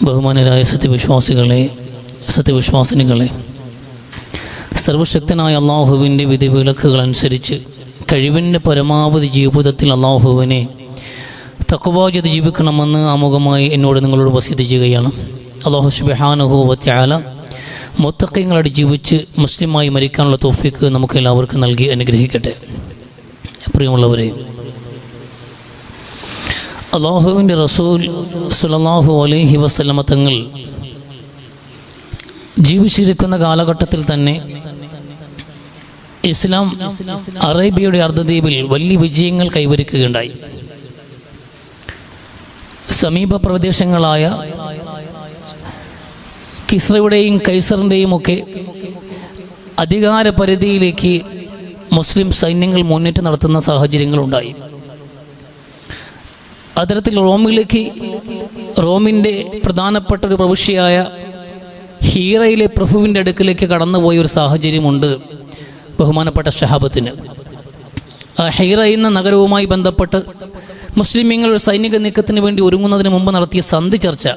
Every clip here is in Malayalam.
ബഹുമാനരായ സത്യവിശ്വാസിനികളെ, സർവശക്തനായ അള്ളാഹുവിൻ്റെ വിധിവിലക്കുകൾ അനുസരിച്ച് കഴിവിൻ്റെ പരമാവധി ജീവിതത്തിൽ അള്ളാഹുവിനെ തഖ്വ ചെയ്ത് ജീവിക്കണമെന്ന് ആമുഖമായി എന്നോട് നിങ്ങളോട് വസിയത്ത് ചെയ്യുകയാണ്. അള്ളാഹു സുബ്ഹാനഹു വ തആല മുത്തഖീങ്ങളായിട്ട് ജീവിച്ച് മുസ്ലിമായി മരിക്കാനുള്ള തൗഫീഖ് നമുക്ക് എല്ലാവർക്കും നൽകി അനുഗ്രഹിക്കട്ടെ. പ്രിയമുള്ളവരെ, അള്ളാഹുവിൻ്റെ റസൂൽ സ്വല്ലല്ലാഹു അലൈഹി വസല്ലമ തങ്ങൾ ജീവിച്ചിരിക്കുന്ന കാലഘട്ടത്തിൽ തന്നെ ഇസ്ലാം അറേബ്യയുടെ അർദ്ധദ്വീപിൽ വലിയ വിജയങ്ങൾ കൈവരിക്കുകയുണ്ടായി. സമീപ പ്രദേശങ്ങളായ കിസ്രയുടെയും കൈസറിൻ്റെയും ഒക്കെ അധികാര പരിധിയിലേക്ക് മുസ്ലിം സൈന്യങ്ങൾ മുന്നേറ്റം നടത്തുന്ന സാഹചര്യങ്ങളുണ്ടായി. അത്തരത്തിൽ റോമിൻ്റെ പ്രധാനപ്പെട്ട ഒരു പ്രവിശ്യയായ ഹീറയിലെ പ്രഭുവിൻ്റെ അടുക്കിലേക്ക് കടന്നുപോയ ഒരു സാഹചര്യമുണ്ട് ബഹുമാനപ്പെട്ട ശഹാബത്തിന്. ആ ഹീറ എന്ന നഗരവുമായി ബന്ധപ്പെട്ട് മുസ്ലിമീങ്ങൾ ഒരു സൈനിക നീക്കത്തിന് വേണ്ടി ഒരുങ്ങുന്നതിന് മുമ്പ് നടത്തിയ സന്ധി ചർച്ച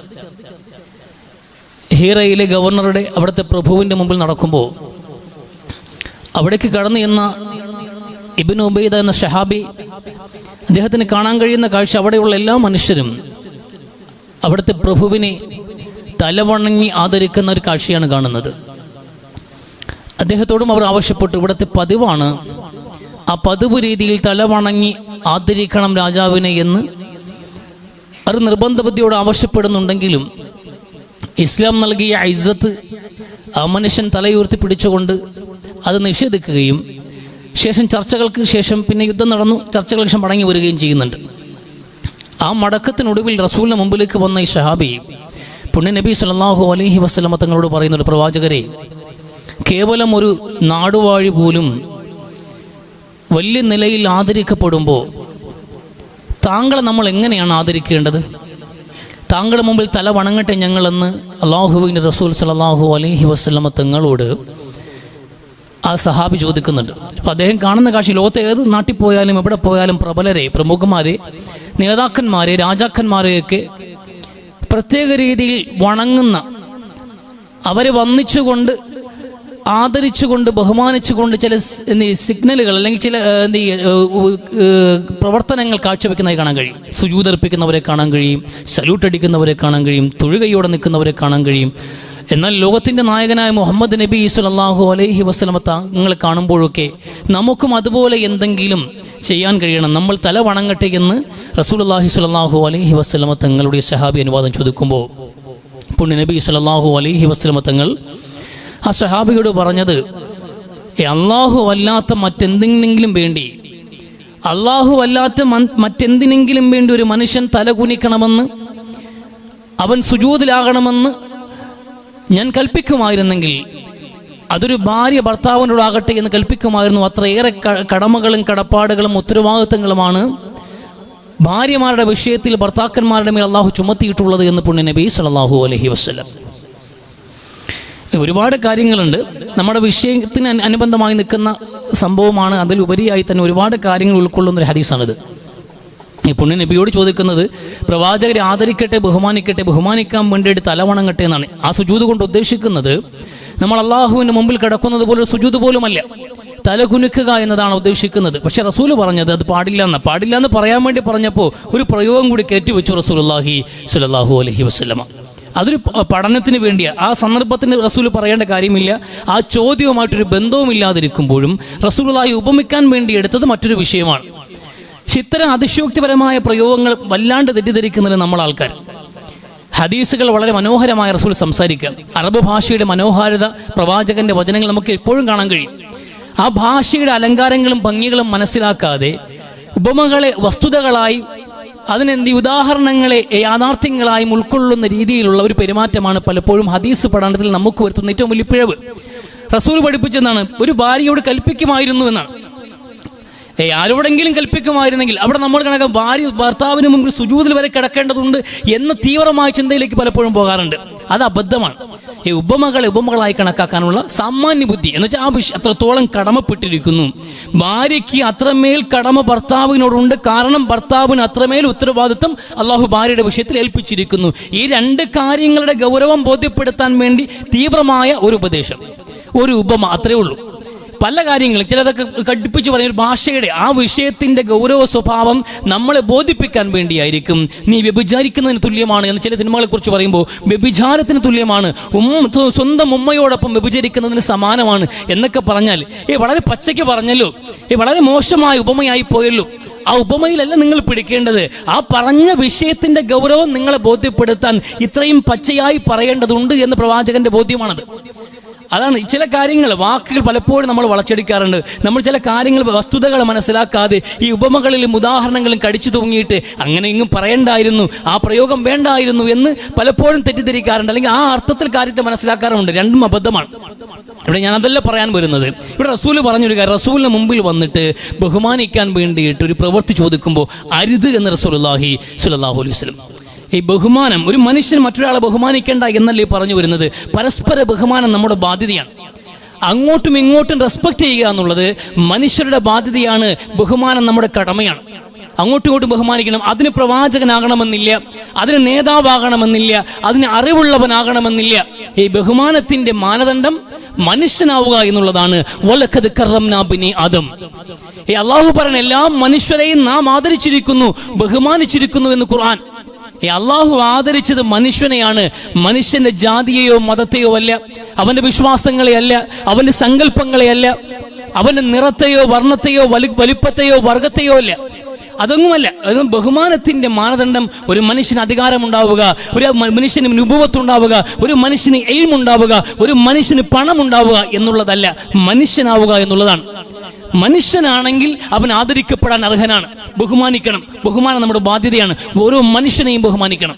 ഹീറയിലെ ഗവർണറുടെ അവിടുത്തെ പ്രഭുവിൻ്റെ മുമ്പിൽ നടക്കുമ്പോൾ അവിടേക്ക് കടന്നു ചെന്ന ഇബ്നു ഉബൈദ എന്ന ഷഹാബി, അദ്ദേഹത്തിന് കാണാൻ കഴിയുന്ന കാഴ്ച അവിടെയുള്ള എല്ലാ മനുഷ്യരും അവിടുത്തെ പ്രഭുവിനെ തലവണങ്ങി ആദരിക്കുന്ന ഒരു കാഴ്ചയാണ് കാണുന്നത്. അദ്ദേഹത്തോടും അവർ ആവശ്യപ്പെട്ടു, ഇവിടുത്തെ പതിവാണ്, ആ പതിവ് രീതിയിൽ തലവണങ്ങി ആദരിക്കണം രാജാവിനെ എന്ന് അവർ നിർബന്ധബുദ്ധിയോട് ആവശ്യപ്പെടുന്നുണ്ടെങ്കിലും ഇസ്ലാം നൽകിയ ഇസ്സത്ത് ആ മനുഷ്യൻ തലയുയർത്തി പിടിച്ചുകൊണ്ട് അത് നിഷേധിക്കുകയും ചർച്ചകൾക്ക് ശേഷം പിന്നെ യുദ്ധം നടന്നു, ചർച്ചകൾക്ക് ശേഷം മടങ്ങി വരികയും ചെയ്യുന്നുണ്ട്. ആ മടക്കത്തിനൊടുവിൽ റസൂലിന് മുമ്പിലേക്ക് വന്ന ഈ ഷഹാബി പുണ്യ നബി സല്ലല്ലാഹു അലൈഹി വസല്ലമ തങ്ങളോട് പറയുന്നുണ്ട്, പ്രവാചകരെ, കേവലം ഒരു നാടുവാഴി പോലും വലിയ നിലയിൽ ആദരിക്കപ്പെടുമ്പോൾ താങ്കളെ നമ്മൾ എങ്ങനെയാണ് ആദരിക്കേണ്ടത്? താങ്കളുടെ മുമ്പിൽ തല വണങ്ങട്ടെ ഞങ്ങളെന്ന് അള്ളാഹുവിൻ്റെ റസൂൽ സല്ലല്ലാഹു അലൈഹി വസല്ലമ തങ്ങളോട് ആ സഹാബി ചോദിക്കുന്നുണ്ട്. അപ്പം അദ്ദേഹം കാണുന്ന കാഴ്ച, ലോകത്തെ ഏത് നാട്ടിൽ പോയാലും എവിടെ പോയാലും പ്രബലരെ, പ്രമുഖന്മാരെ, നേതാക്കന്മാരെ, രാജാക്കന്മാരെയൊക്കെ പ്രത്യേക രീതിയിൽ വണങ്ങുന്ന, അവരെ വന്നിച്ചുകൊണ്ട് ആദരിച്ചുകൊണ്ട് ബഹുമാനിച്ചുകൊണ്ട് ചില സിഗ്നലുകൾ അല്ലെങ്കിൽ ചില പ്രവർത്തനങ്ങൾ കാഴ്ചവെക്കുന്നതായി കാണാൻ കഴിയും. സുജൂദ് അർപ്പിക്കുന്നവരെ കാണാൻ കഴിയും, സല്യൂട്ട് അടിക്കുന്നവരെ കാണാൻ കഴിയും, തൊഴുകയോടെ നിൽക്കുന്നവരെ കാണാൻ കഴിയും. എന്നാൽ ലോകത്തിൻ്റെ നായകനായ മുഹമ്മദ് നബി സല്ലല്ലാഹു അലൈഹി വസല്ലമ തങ്ങളെ കാണുമ്പോഴൊക്കെ നമുക്കും അതുപോലെ എന്തെങ്കിലും ചെയ്യാൻ കഴിയണം, നമ്മൾ തല വണങ്ങട്ടെ എന്ന് റസൂലുള്ളാഹി സ്വല്ലല്ലാഹു അലൈഹി വസല്ലമ തങ്ങളുടെ സഹാബി അനുവാദം ചോദിക്കുമ്പോൾ പുണ്യ നബി സല്ലല്ലാഹു അലൈഹി വസല്ലമ തങ്ങൾ ആ സഹാബിയോട് പറഞ്ഞത്, അല്ലാഹു അല്ലാത്ത മറ്റെന്തെങ്കിലും വേണ്ടി, അല്ലാഹു അല്ലാത്ത മറ്റെന്തിനെങ്കിലും വേണ്ടി ഒരു മനുഷ്യൻ തലകുനിക്കണമെന്ന്, അവൻ സുജൂദിലാകണമെന്ന് ഞാൻ കൽപ്പിക്കുമായിരുന്നെങ്കിൽ അതൊരു ഭാര്യ ഭർത്താവിനോടാകട്ടെ എന്ന് കൽപ്പിക്കുമായിരുന്നു. അത്രയേറെ കടമകളും കടപ്പാടുകളും ഉത്തരവാദിത്തങ്ങളുമാണ് ഭാര്യമാരുടെ വിഷയത്തിൽ ഭർത്താക്കന്മാരുടെ മേൽ അള്ളാഹു ചുമത്തിയിട്ടുള്ളത് എന്ന് പുണ്യ നബി സല്ലല്ലാഹു അലൈഹി വസല്ലം. ഒരുപാട് കാര്യങ്ങളുണ്ട്, നമ്മുടെ വിഷയത്തിന് അനുബന്ധമായി നിൽക്കുന്ന സംഭവമാണ്. അതിലുപരിയായി തന്നെ ഒരുപാട് കാര്യങ്ങൾ ഉൾക്കൊള്ളുന്നൊരു ഹദീസാണിത്. ഈ പുണ്യ നബിയോട് ചോദിക്കുന്നത്, പ്രവാചകരെ ആദരിക്കട്ടെ, ബഹുമാനിക്കാൻ വേണ്ടിയിട്ട് തലവണങ്ങട്ടെ എന്നാണ്. ആ സുജൂദ് കൊണ്ട് ഉദ്ദേശിക്കുന്നത് നമ്മൾ അള്ളാഹുവിൻ്റെ മുമ്പിൽ കിടക്കുന്നത് പോലെ ഒരു സുജൂദ് പോലുമല്ല, തലകുനിക്കുക എന്നതാണ് ഉദ്ദേശിക്കുന്നത്. പക്ഷെ റസൂല് പറഞ്ഞത് അത് പാടില്ല എന്ന് പറയാൻ വേണ്ടി പറഞ്ഞപ്പോൾ ഒരു പ്രയോഗം കൂടി കയറ്റിവെച്ചു റസൂലുള്ളാഹി സ്വല്ലല്ലാഹു അലൈഹി വസല്ലമ. അതൊരു പഠനത്തിന് വേണ്ടിയാണ്. ആ സന്ദർഭത്തിന് റസൂൽ പറയേണ്ട കാര്യമില്ല. ആ ചോദ്യവുമായിട്ടൊരു ബന്ധവുമില്ലാതിരിക്കുമ്പോഴും റസൂലുള്ളാഹി ഉപമിക്കാൻ വേണ്ടി എടുത്തത് മറ്റൊരു വിഷയമാണ്. പക്ഷെ ഇത്തരം അതിശയോക്തിപരമായ പ്രയോഗങ്ങൾ വല്ലാണ്ട് തെറ്റിദ്ധരിക്കുന്നതിന് നമ്മൾ ആൾക്കാർ. ഹദീസുകൾ വളരെ മനോഹരമായ റസൂൽ സംസാരിക്കാം. അറബ് ഭാഷയുടെ മനോഹാരിത പ്രവാചകന്റെ വചനങ്ങൾ നമുക്ക് എപ്പോഴും കാണാൻ കഴിയും. ആ ഭാഷയുടെ അലങ്കാരങ്ങളും ഭംഗികളും മനസ്സിലാക്കാതെ ഉപമകളെ വസ്തുതകളായി, ഉദാഹരണങ്ങളെ യാഥാർത്ഥ്യങ്ങളായും ഉൾക്കൊള്ളുന്ന രീതിയിലുള്ള ഒരു പെരുമാറ്റമാണ് പലപ്പോഴും ഹദീസ് പഠനത്തിൽ നമുക്ക് വരുത്തുന്ന ഏറ്റവും വലിയ പിഴവ്. റസൂൽ പഠിപ്പിച്ചെന്നാണ്, ഒരു ഭാര്യയോട് കൽപ്പിക്കുമായിരുന്നു എന്നാണ്. ആരോടെങ്കിലും കൽപ്പിക്കുമായിരുന്നെങ്കിൽ അവിടെ നമ്മൾ കണക്ക് ഭാര്യ ഭർത്താവിന് മുമ്പിൽ സുജൂദിൽ വരെ കിടക്കേണ്ടതുണ്ട് എന്ന തീവ്രമായ ചിന്തയിലേക്ക് പലപ്പോഴും പോകാറുണ്ട്. അത് അബദ്ധമാണ്. ഈ ഉപമകളായി കണക്കാക്കാനുള്ള സാമാന്യ ബുദ്ധി എന്ന് വെച്ചാൽ ആ വിഷയം അത്രത്തോളം കടമപ്പെട്ടിരിക്കുന്നു. ഭാര്യയ്ക്ക് അത്രമേൽ കടമ ഭർത്താവിനോടുണ്ട്. കാരണം ഭർത്താവിന് അത്രമേൽ ഉത്തരവാദിത്വം അള്ളാഹു ഭാര്യയുടെ വിഷയത്തിൽ ഏൽപ്പിച്ചിരിക്കുന്നു. ഈ രണ്ട് കാര്യങ്ങളുടെ ഗൗരവം ബോധ്യപ്പെടുത്താൻ വേണ്ടി തീവ്രമായ ഒരു ഉപദേശം, ഒരു ഉപമ, അത്രയേ ഉള്ളൂ. പല കാര്യങ്ങളും ചിലതൊക്കെ കടുപ്പിച്ച് പറയുന്ന ഒരു ഭാഷയുടെ ആ വിഷയത്തിന്റെ ഗൗരവ സ്വഭാവം നമ്മളെ ബോധിപ്പിക്കാൻ വേണ്ടിയായിരിക്കും. നീ വ്യഭിചാരിക്കുന്നതിന് തുല്യമാണ് എന്ന് ചില സിനിമകളെ കുറിച്ച് പറയുമ്പോൾ വ്യഭിചാരത്തിന് തുല്യമാണ്, സ്വന്തം ഉമ്മയോടൊപ്പം വ്യഭിചരിക്കുന്നതിന് സമാനമാണ് എന്നൊക്കെ പറഞ്ഞാൽ വളരെ പച്ചയ്ക്ക് പറഞ്ഞല്ലോ, വളരെ മോശമായ ഉപമയായി പോയല്ലോ. ആ ഉപമയിലല്ല നിങ്ങൾ പിടിക്കേണ്ടത്. ആ പറഞ്ഞ വിഷയത്തിന്റെ ഗൗരവം നിങ്ങളെ ബോധ്യപ്പെടുത്താൻ ഇത്രയും പച്ചയായി പറയേണ്ടതുണ്ട് എന്ന് പ്രവാചകന്റെ ബോധ്യമാണത്. അതാണ് ചില കാര്യങ്ങൾ, വാക്കുകൾ പലപ്പോഴും നമ്മൾ വളച്ചെടുക്കാറുണ്ട്. നമ്മൾ ചില കാര്യങ്ങൾ, വസ്തുതകൾ മനസ്സിലാക്കാതെ ഈ ഉപമകളിലും ഉദാഹരണങ്ങളും കടിച്ചു തൂങ്ങിയിട്ട് അങ്ങനെ ഇങ്ങും പറയണ്ടായിരുന്നു, ആ പ്രയോഗം വേണ്ടായിരുന്നു എന്ന് പലപ്പോഴും തെറ്റിദ്ധരിക്കാറുണ്ട്, അല്ലെങ്കിൽ ആ അർത്ഥത്തിൽ കാര്യത്തെ മനസ്സിലാക്കാറുണ്ട്. രണ്ടും അബദ്ധമാണ്. ഇവിടെ ഞാൻ അതല്ല പറയാൻ വരുന്നത്. ഇവിടെ റസൂൽ പറഞ്ഞൊരു കാര്യം, റസൂലിന് മുമ്പിൽ വന്നിട്ട് ബഹുമാനിക്കാൻ വേണ്ടിയിട്ട് ഒരു പ്രവൃത്തി ചോദിക്കുമ്പോൾ അരുത് എന്ന് റസൂലുള്ളാഹി സ്വല്ലല്ലാഹു അലൈഹി വസല്ലം. ഈ ബഹുമാനം, ഒരു മനുഷ്യൻ മറ്റൊരാളെ ബഹുമാനിക്കേണ്ട എന്നല്ലേ പറഞ്ഞു വരുന്നത്. പരസ്പര ബഹുമാനം നമ്മുടെ ബാധ്യതയാണ്. അങ്ങോട്ടും ഇങ്ങോട്ടും റെസ്പെക്ട് ചെയ്യുക എന്നുള്ളത് മനുഷ്യരുടെ ബാധ്യതയാണ്. ബഹുമാനം നമ്മുടെ കടമയാണ്. അങ്ങോട്ടും ഇങ്ങോട്ടും ബഹുമാനിക്കണം. അതിന് പ്രവാചകനാകണമെന്നില്ല, അതിന് നേതാവാകണമെന്നില്ല, അതിന് അറിവുള്ളവനാകണമെന്നില്ല. ഈ ബഹുമാനത്തിന്റെ മാനദണ്ഡം മനുഷ്യനാവുക എന്നുള്ളതാണ്. വലഖദ് കറംനാ ബനി ആദം. അല്ലാഹു പറയുന്ന എല്ലാ മനുഷ്യരെയും നാം ആദരിച്ചിരിക്കുന്നു, ബഹുമാനിച്ചിരിക്കുന്നു എന്ന് ഖുർആൻ. അള്ളാഹു ആദരിച്ചത് മനുഷ്യനെയാണ്. മനുഷ്യന്റെ ജാതിയെയോ മതത്തെയോ അല്ല, അവന്റെ വിശ്വാസങ്ങളെ അല്ല, അവന്റെ സങ്കല്പങ്ങളെ അല്ല, അവന്റെ നിറത്തെയോ വർണ്ണത്തെയോ വലിപ്പത്തെയോ വർഗത്തെയോ അല്ല, അതൊന്നുമല്ല. അതും ബഹുമാനത്തിന്റെ മാനദണ്ഡം ഒരു മനുഷ്യന് അധികാരമുണ്ടാവുക, ഒരു മനുഷ്യന് നുബുവത്തുണ്ടാവുക, ഒരു മനുഷ്യന് ഇൽമുണ്ടാവുക, ഒരു മനുഷ്യന് പണം ഉണ്ടാവുക എന്നുള്ളതല്ല, മനുഷ്യനാവുക എന്നുള്ളതാണ്. മനുഷ്യനാണെങ്കിൽ അവൻ ആദരിക്കപ്പെടാൻ അർഹനാണ്. ബഹുമാനിക്കണം. ബഹുമാനം നമ്മുടെ ബാധ്യതയാണ്. ഓരോ മനുഷ്യനെയും ബഹുമാനിക്കണം.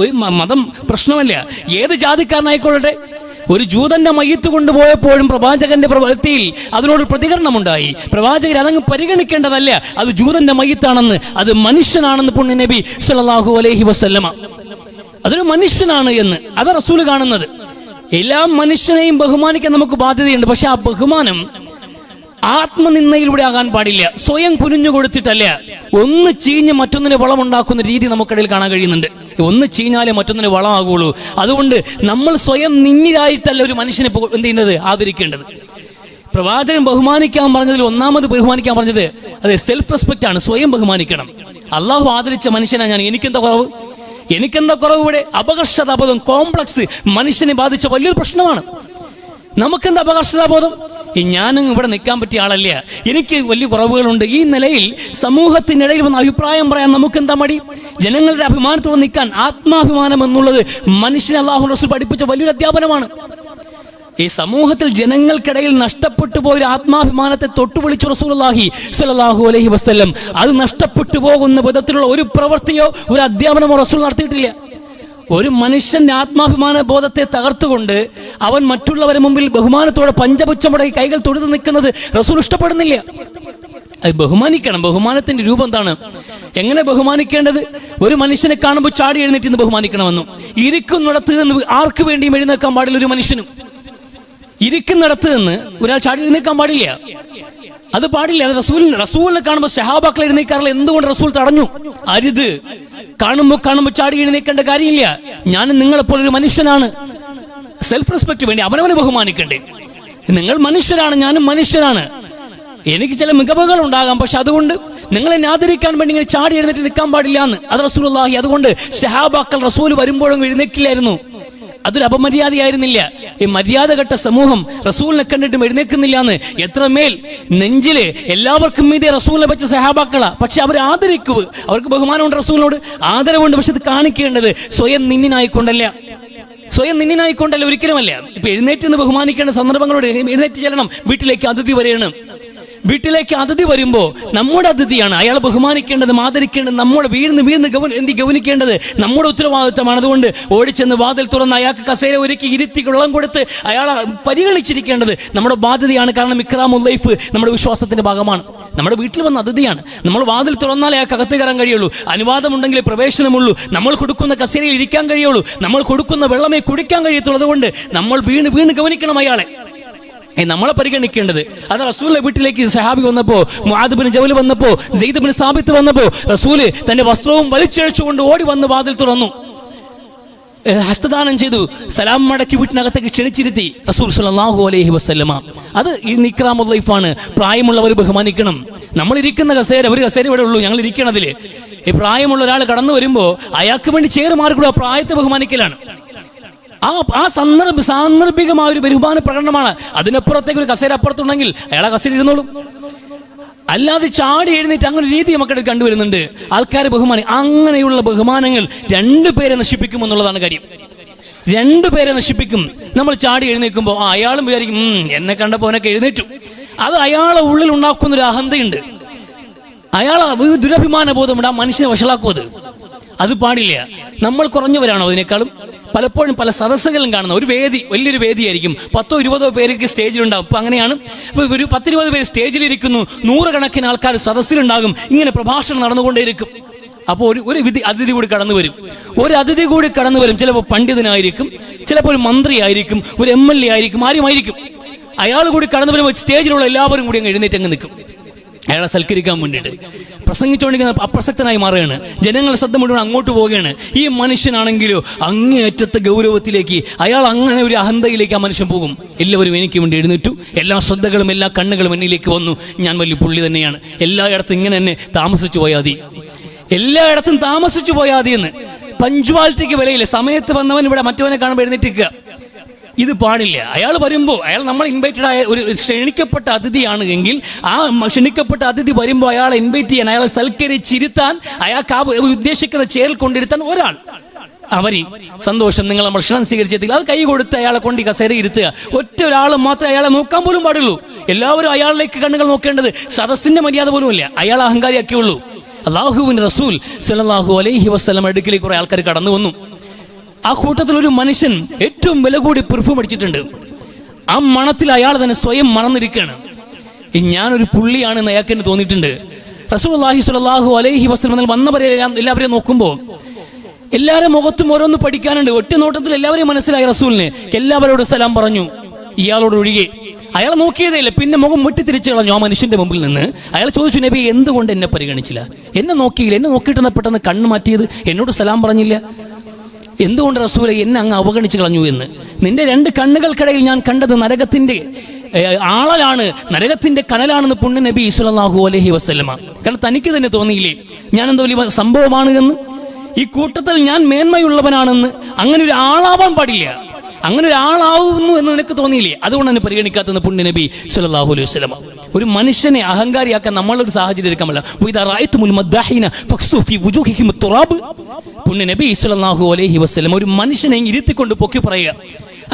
ഒരു മതം പ്രശ്നമല്ല, ഏത് ജാതിക്കാരനായിക്കൊള്ളട്ടെ. ഒരു ജൂതന്റെ മയ്യത്ത് കൊണ്ടുപോയപ്പോഴും പ്രവാചകന്റെ പ്രവൃത്തിയിൽ അതിനോട് പ്രതികരണമുണ്ടായി. പ്രവാചകർ അതങ്ങ് പരിഗണിക്കേണ്ടതല്ല, അത് ജൂതന്റെ മയ്യത്താണെന്ന്, അത് മനുഷ്യനാണെന്ന് പുണ്യ നബി സല്ലല്ലാഹു അലൈഹി വസല്ലമ. അതൊരു മനുഷ്യനാണ് എന്ന് അത് റസൂൽ കാണുന്നത്. എല്ലാ മനുഷ്യനെയും ബഹുമാനിക്കാൻ നമുക്ക് ബാധ്യതയുണ്ട്. പക്ഷെ ആ ബഹുമാനം ആത്മനിന്ദയിലൂടെ ആകാൻ പാടില്ല, സ്വയം കുനിഞ്ഞു കൊടുത്തിട്ടല്ല. ഒന്ന് ചീഞ്ഞ് മറ്റൊന്നിന് വളമുണ്ടാക്കുന്ന രീതി നമുക്കിടയിൽ കാണാൻ കഴിയുന്നുണ്ട്. ഒന്ന് ചീഞ്ഞാലേ മറ്റൊന്നിന് വളമാകുള്ളൂ. അതുകൊണ്ട് നമ്മൾ സ്വയം നിന്നിലായിട്ടല്ല ഒരു മനുഷ്യനെ എന്ത് ചെയ്യുന്നത്, ആദരിക്കേണ്ടത്. പ്രവാചകൻ ബഹുമാനിക്കാൻ പറഞ്ഞതിൽ ഒന്നാമത് ബഹുമാനിക്കാൻ പറഞ്ഞത് അത് സെൽഫ് റെസ്പെക്റ്റ് ആണ്. സ്വയം ബഹുമാനിക്കണം. അള്ളാഹു ആദരിച്ച മനുഷ്യനാണ് ഞാൻ, എനിക്കെന്താ കുറവ്? ഇവിടെ അപകർഷതാബോധം, കോംപ്ലക്സ് മനുഷ്യനെ ബാധിച്ച വലിയൊരു പ്രശ്നമാണ്. നമുക്കെന്താ അപകർഷതാബോധം? ഞാനും ഇവിടെ നിൽക്കാൻ പറ്റിയ ആളല്ല, എനിക്ക് വലിയ കുറവുകളുണ്ട്. ഈ നിലയിൽ സമൂഹത്തിനിടയിൽ വന്ന് അഭിപ്രായം പറയാൻ നമുക്കെന്താ മടി? ജനങ്ങളുടെ അഭിമാനത്തോടെ നിൽക്കാൻ, ആത്മാഭിമാനം എന്നുള്ളത് മനുഷ്യനെ അല്ലാഹു റസൂൽ പഠിപ്പിച്ച വലിയൊരു അധ്യാപനമാണ്. ഈ സമൂഹത്തിൽ ജനങ്ങൾക്കിടയിൽ നഷ്ടപ്പെട്ടു പോയ ആത്മാഭിമാനത്തെ തൊട്ടുവിളിച്ചു റസൂലുള്ളാഹി സ്വല്ലല്ലാഹു അലൈഹി വസല്ലം. അത് നഷ്ടപ്പെട്ടു പോകുന്ന വിധത്തിലുള്ള ഒരു പ്രവൃത്തിയോ ഒരു അധ്യാപനമോ റസൂൽ നടത്തിയിട്ടില്ല. ഒരു മനുഷ്യന്റെ ആത്മാഭിമാന ബോധത്തെ തകർത്തുകൊണ്ട് അവൻ മറ്റുള്ളവരുടെ മുമ്പിൽ ബഹുമാനത്തോടെ പഞ്ചപുച്ഛമുടക്കി കൈകൾ തൊഴുതു നിൽക്കുന്നത് റസൂൽ ഇഷ്ടപ്പെടുന്നില്ല. അത് ബഹുമാനിക്കണം. ബഹുമാനത്തിന്റെ രൂപം എന്താണ്? എങ്ങനെ ബഹുമാനിക്കേണ്ടത്? ഒരു മനുഷ്യനെ കാണുമ്പോൾ ചാടി എഴുന്നേറ്റ് നിന്ന് ബഹുമാനിക്കണമെന്നും, ഇരിക്കുന്നിടത്ത് നിന്ന് ആർക്ക് വേണ്ടിയും എഴുന്നേൽക്കാൻ പാടില്ല. ഒരു മനുഷ്യനും ഇരിക്കുന്നിടത്ത് നിന്ന് ഒരാൾ ചാടി എഴുന്നേൽക്കാൻ പാടില്ല. അത് പാടില്ല. അത് റസൂലിനെ കാണുമ്പോൾ സഹാബാക്കൾ എഴുന്നേൽക്കാറില്ല. എന്തുകൊണ്ട് റസൂൽ തടഞ്ഞു? അരുത്. കാണുമ്പോൾ ചാടി എഴുന്നേൽക്കേണ്ട കാര്യമില്ല. ഞാനും നിങ്ങളെപ്പോലെ ഒരു മനുഷ്യനാണ്. സെൽഫ് റെസ്പെക്ട് വേണ്ടി അവനവനെ ബഹുമാനിക്കണ്ടേ? നിങ്ങൾ മനുഷ്യരാണ്, ഞാനും മനുഷ്യരാണ്. എനിക്ക് ചില മികവുകൾ ഉണ്ടാകാം, പക്ഷെ അതുകൊണ്ട് നിങ്ങൾ എന്നെ ആദരിക്കാൻ വേണ്ടി ഇങ്ങനെ ചാടി എഴുന്നേറ്റ് നിൽക്കാൻ പാടില്ല എന്ന് അത് റസൂലുള്ളാഹി. അതുകൊണ്ട് സഹാബാക്കൾ റസൂൽ വരുമ്പോഴും എഴുന്നേൽക്കില്ലായിരുന്നു. അതൊരു അപമര്യാദയായിരുന്നില്ല. ഈ മര്യാദ കെട്ട സമൂഹം റസൂലിനെ കണ്ടിട്ടും എഴുന്നേൽക്കുന്നില്ല എന്ന് എത്രമേൽ നെഞ്ചില് എല്ലാവർക്കും മീതെ റസൂലിനെ വെച്ച സഹാബാക്കളാ. പക്ഷെ അവർ ആദരിക്കുക, അവർക്ക് ബഹുമാനമുണ്ട്, റസൂലിനോട് ആദരവുണ്ട്. പക്ഷെ ഇത് കാണിക്കേണ്ടത് സ്വയം നിന്നിനായിക്കൊണ്ടല്ല, ഒരിക്കലുമല്ല. ഇപ്പൊ എഴുന്നേറ്റ് നിന്ന് ബഹുമാനിക്കേണ്ട സന്ദർഭങ്ങളോട് എഴുന്നേറ്റ് ചെല്ലണം. വീട്ടിലേക്ക് അതിഥി വരെയാണ്. വീട്ടിലേക്ക് അതിഥി വരുമ്പോൾ നമ്മുടെ അതിഥിയാണ്, അയാളെ ബഹുമാനിക്കേണ്ടത്, ആദരിക്കേണ്ടത്, നമ്മൾ വീഴ്ന്ന് ഗവനിക്കേണ്ടത് നമ്മുടെ ഉത്തരവാദിത്തമാണ്. അതുകൊണ്ട് ഓടിച്ചെന്ന് വാതിൽ തുറന്ന് അയാൾക്ക് കസേര ഒരുക്കി ഇരുത്തി വെള്ളം കൊടുത്ത് അയാളെ പരിഗണിച്ചിരിക്കേണ്ടത് നമ്മുടെ ബാധ്യതയാണ്. കാരണം ഇക്റാമുൽ ലൈഫ് നമ്മുടെ വിശ്വാസത്തിന്റെ ഭാഗമാണ്. നമ്മുടെ വീട്ടിൽ വന്ന അതിഥിയാണ്. നമ്മൾ വാതിൽ തുറന്നാൽ അയാൾക്ക് അകത്ത് കയറാൻ കഴിയുള്ളൂ, അനുവാദമുണ്ടെങ്കിൽ പ്രവേശനമുള്ളൂ, നമ്മൾ കൊടുക്കുന്ന കസേരയിൽ ഇരിക്കാൻ കഴിയുള്ളൂ, നമ്മൾ കൊടുക്കുന്ന വെള്ളമേ കുടിക്കാൻ കഴിയത്തുള്ളൂ. അതുകൊണ്ട് നമ്മൾ വീണ് ഗവനിക്കണം അയാളെ, നമ്മളെ പരിഗണിക്കേണ്ടത്. അത് റസൂലിന്റെ വീട്ടിലേക്ക് സഹാബി വന്നപ്പോ, മുആദ് ബിൻ ജബൽ വന്നപ്പോ, സെയ്ദ് ബിൻ സാബിത്ത് വന്നപ്പോ, റസൂല് തന്റെ വസ്ത്രവും വലിച്ചഴിച്ചുകൊണ്ട് ഓടി വന്ന് വാതിൽ തുറന്നു, ഹസ്തദാനം ചെയ്തു, സലാം മടക്കി വീട്ടിനകത്തേക്ക് ക്ഷണിച്ചിരുത്തി റസൂൽ സ്വല്ലല്ലാഹു അലൈഹി വസല്ലമ. അത് ഈ ഇക്റാമുൽ ലൈഫാണ്. പ്രായമുള്ളവർ ബഹുമാനിക്കണം. നമ്മൾ ഇരിക്കുന്ന കസേര, ഒരു കസേര ഇവിടെ ഉള്ളൂ, ഞങ്ങൾ ഇരിക്കണതില്. ഈ പ്രായമുള്ള ഒരാൾ കടന്നു വരുമ്പോ അയാൾക്ക് വേണ്ടി ചേറ് മാറിക്കൂടെ, പ്രായത്തെ ബഹുമാനിക്കലാണ്. ആ സാന്ദർഭികമായ ഒരു ബഹുമാന പ്രകടനമാണ്. അതിനപ്പുറത്തേക്ക് ഒരു കസേര അപ്പുറത്തുണ്ടെങ്കിൽ അയാളെ കസേര ഇരുന്നോളും. അല്ലാതെ ചാടി എഴുന്നേറ്റ് അങ്ങനെ രീതി നമുക്കിടയിൽ കണ്ടുവരുന്നുണ്ട്. ആൾക്കാരെ ബഹുമാനം, അങ്ങനെയുള്ള ബഹുമാനങ്ങൾ രണ്ടുപേരെ നശിപ്പിക്കുമെന്നുള്ളതാണ് കാര്യം. രണ്ടുപേരെ നശിപ്പിക്കും. നമ്മൾ ചാടി എഴുന്നേൽക്കുമ്പോൾ അയാളും വിചാരിക്കും എന്നെ കണ്ടപ്പോൾ അവനൊക്കെ എഴുന്നേറ്റു. അത് അയാളെ ഉള്ളിൽ ഉണ്ടാക്കുന്ന ഒരു അഹന്തയുണ്ട്, അയാളെ ദുരഭിമാന ബോധമുണ്ട്. ആ മനുഷ്യനെ വഷളാക്കും. അത് പാടില്ല. നമ്മൾ കുറഞ്ഞവരാണോ അതിനേക്കാളും? പലപ്പോഴും പല സദസ്സുകളും കാണുന്ന ഒരു വേദി, വലിയൊരു വേദിയായിരിക്കും, 10-20 പേർക്ക് സ്റ്റേജിലുണ്ടാകും. ഇപ്പം അങ്ങനെയാണ്, ഒരു 10-20 പേര് സ്റ്റേജിലിരിക്കുന്നു, 100 കണക്കിന് ആൾക്കാർ സദസ്സിലുണ്ടാകും. ഇങ്ങനെ പ്രഭാഷണം നടന്നുകൊണ്ടേയിരിക്കും. അപ്പോൾ ഒരു അതിഥി കൂടി കടന്നു വരും. ഒരു അതിഥി കൂടി കടന്നു വരും. ചിലപ്പോൾ പണ്ഡിതനായിരിക്കും, ചിലപ്പോൾ ഒരു മന്ത്രിയായിരിക്കും, ഒരു MLA ആയിരിക്കും, ആരുമായിരിക്കും. അയാൾ കൂടി കടന്നു വരുമ്പോൾ സ്റ്റേജിലുള്ള എല്ലാവരും കൂടി അങ്ങ് എഴുന്നേറ്റ് അങ്ങ് നിൽക്കും, അയാളെ സൽക്കരിക്കാൻ വേണ്ടിയിട്ട്. പ്രസംഗിച്ചുകൊണ്ടിരിക്കുന്ന അപ്രസക്തനായി മാറുകയാണ്. ജനങ്ങളുടെ ശ്രദ്ധ മുഴുവൻ അങ്ങോട്ട് പോവുകയാണ്. ഈ മനുഷ്യനാണെങ്കിലോ അങ്ങേയറ്റത്തെ ഗൗരവത്തിലേക്ക്, അയാൾ അങ്ങനെ ഒരു അഹന്തയിലേക്ക് ആ മനുഷ്യൻ പോകും. എല്ലാവരും എനിക്ക് വേണ്ടി എഴുന്നേറ്റു, എല്ലാ ശ്രദ്ധകളും എല്ലാ കണ്ണുകളും എന്നിലേക്ക് വന്നു, ഞാൻ വലിയ പുള്ളി തന്നെയാണ്, എല്ലായിടത്തും ഇങ്ങനെ തന്നെ താമസിച്ചു പോയാതി, എല്ലായിടത്തും താമസിച്ചു പോയാതി എന്ന്. പഞ്ച്വാലിറ്റിക്ക് വിലയില്ല. സമയത്ത് വന്നവൻ ഇവിടെ മറ്റവനെ കാണുമ്പോൾ എഴുന്നേറ്റിക്കുക. ഇത് പാടില്ല. അയാൾ വരുമ്പോൾ, അയാൾ നമ്മൾ ഇൻവൈറ്റഡ് ആയ ഒരു ക്ഷണിക്കപ്പെട്ട അതിഥിയാണ് എങ്കിൽ ആ ക്ഷണിക്കപ്പെട്ട അതിഥി വരുമ്പോൾ അയാളെ ഇൻവൈറ്റ് ചെയ്യാൻ, അയാളെ സൽക്കരിച്ചിരുത്താൻ, അയാൾക്ക് ആ ഉദ്ദേശിക്കുന്ന ചേരിൽ കൊണ്ടിരുത്താൻ ഒരാൾ അവരി സന്തോഷം, നിങ്ങൾ നമ്മൾ ക്ഷണം സ്വീകരിച്ചെത്തില്ല, അത് കൈ കൊടുത്ത് അയാളെ കൊണ്ട് കസേര ഇരുത്തുക. ഒറ്റ ഒരാൾ മാത്രമേ അയാളെ നോക്കാൻ പോലും പാടുള്ളൂ. എല്ലാവരും അയാളിലേക്ക് കണ്ണുകൾ നോക്കേണ്ടത് സദസ്സിന്റെ മര്യാദ പോലുമില്ല. അയാൾ അഹങ്കാരിയാക്കിയുള്ളൂ. അല്ലാഹുവിന്റെ റസൂൽ സ്വല്ലല്ലാഹു അലൈഹി വസല്ലം അടുക്കിലേക്ക് കുറെ ആൾക്കാർ കടന്നു വന്നു. ആ കൂട്ടത്തിൽ ഒരു മനുഷ്യൻ ഏറ്റവും വില കൂടി പെർഫ്യൂം അടിച്ചിട്ടുണ്ട്. ആ മണത്തിൽ അയാൾ തന്നെ സ്വയം മറന്നിരിക്കുകയാണ്. ഞാനൊരു പുള്ളിയാണെന്ന് അയാൾക്ക് തന്നെ തോന്നിയിട്ടുണ്ട്. റസൂലുള്ളാഹി സ്വല്ലല്ലാഹു അലൈഹി വസല്ലം വന്നവരെ എല്ലാവരെയും നോക്കുമ്പോൾ എല്ലാവരും മുഖത്തും ഓരോന്ന് പഠിക്കാനുണ്ട്. ഒറ്റ നോട്ടത്തിൽ എല്ലാവരെയും മനസ്സിലായി റസൂലിന്. എല്ലാവരോടും സലാം പറഞ്ഞു, ഇയാളോട് ഒഴികെ. അയാൾ നോക്കിയതേ ഇല്ല, പിന്നെ മുഖം വെട്ടി തിരിച്ചു കളഞ്ഞു ആ മനുഷ്യന്റെ മുമ്പിൽ നിന്ന്. അയാൾ ചോദിച്ചു, നബി എന്തുകൊണ്ട് എന്നെ പരിഗണിച്ചില്ല, എന്നെ നോക്കിയില്ല, എന്നെ നോക്കിയിട്ട് പെട്ടെന്ന് കണ്ണ് മാറ്റിയത്, എന്നോട് സലാം പറഞ്ഞില്ല, എന്തുകൊണ്ട് റസൂലെ എന്നെ അങ്ങ് അവഗണിച്ച് കളഞ്ഞു എന്ന്. നിന്റെ 2 കണ്ണുകൾക്കിടയിൽ ഞാൻ കണ്ടത് നരകത്തിന്റെ ആളലാണ്, നരകത്തിന്റെ കനലാണെന്ന് പുണ്യ നബി സ്വല്ലല്ലാഹു അലൈഹി വസല്ലമ. കാരണം തനിക്ക് തന്നെ തോന്നിയില്ലേ ഞാൻ എന്തോ വലിയ സംഭവമാണ് എന്ന്, ഈ കൂട്ടത്തിൽ ഞാൻ മേന്മയുള്ളവനാണെന്ന്. അങ്ങനെ ഒരു ആളാവാൻ പാടില്ല, അങ്ങനെ ഒരാളാവുന്നു എന്ന് നിനക്ക് തോന്നിയില്ലേ, അതുകൊണ്ട് തന്നെ പരിഗണിക്കാത്തെന്ന് പുണ്യ നബി സ്വല്ലല്ലാഹു അലൈഹി വസല്ലമ. ഒരു മനുഷ്യനെ അഹങ്കാരിയാക്കാൻ നമ്മളൊരു സാഹചര്യം എടുക്കാമല്ല. പുണ്യ നബി സ്വല്ലല്ലാഹു അലൈഹി വസല്ലം ഒരു മനുഷ്യനെ ഇരുത്തിക്കൊണ്ട് പൊക്കി പറയുക.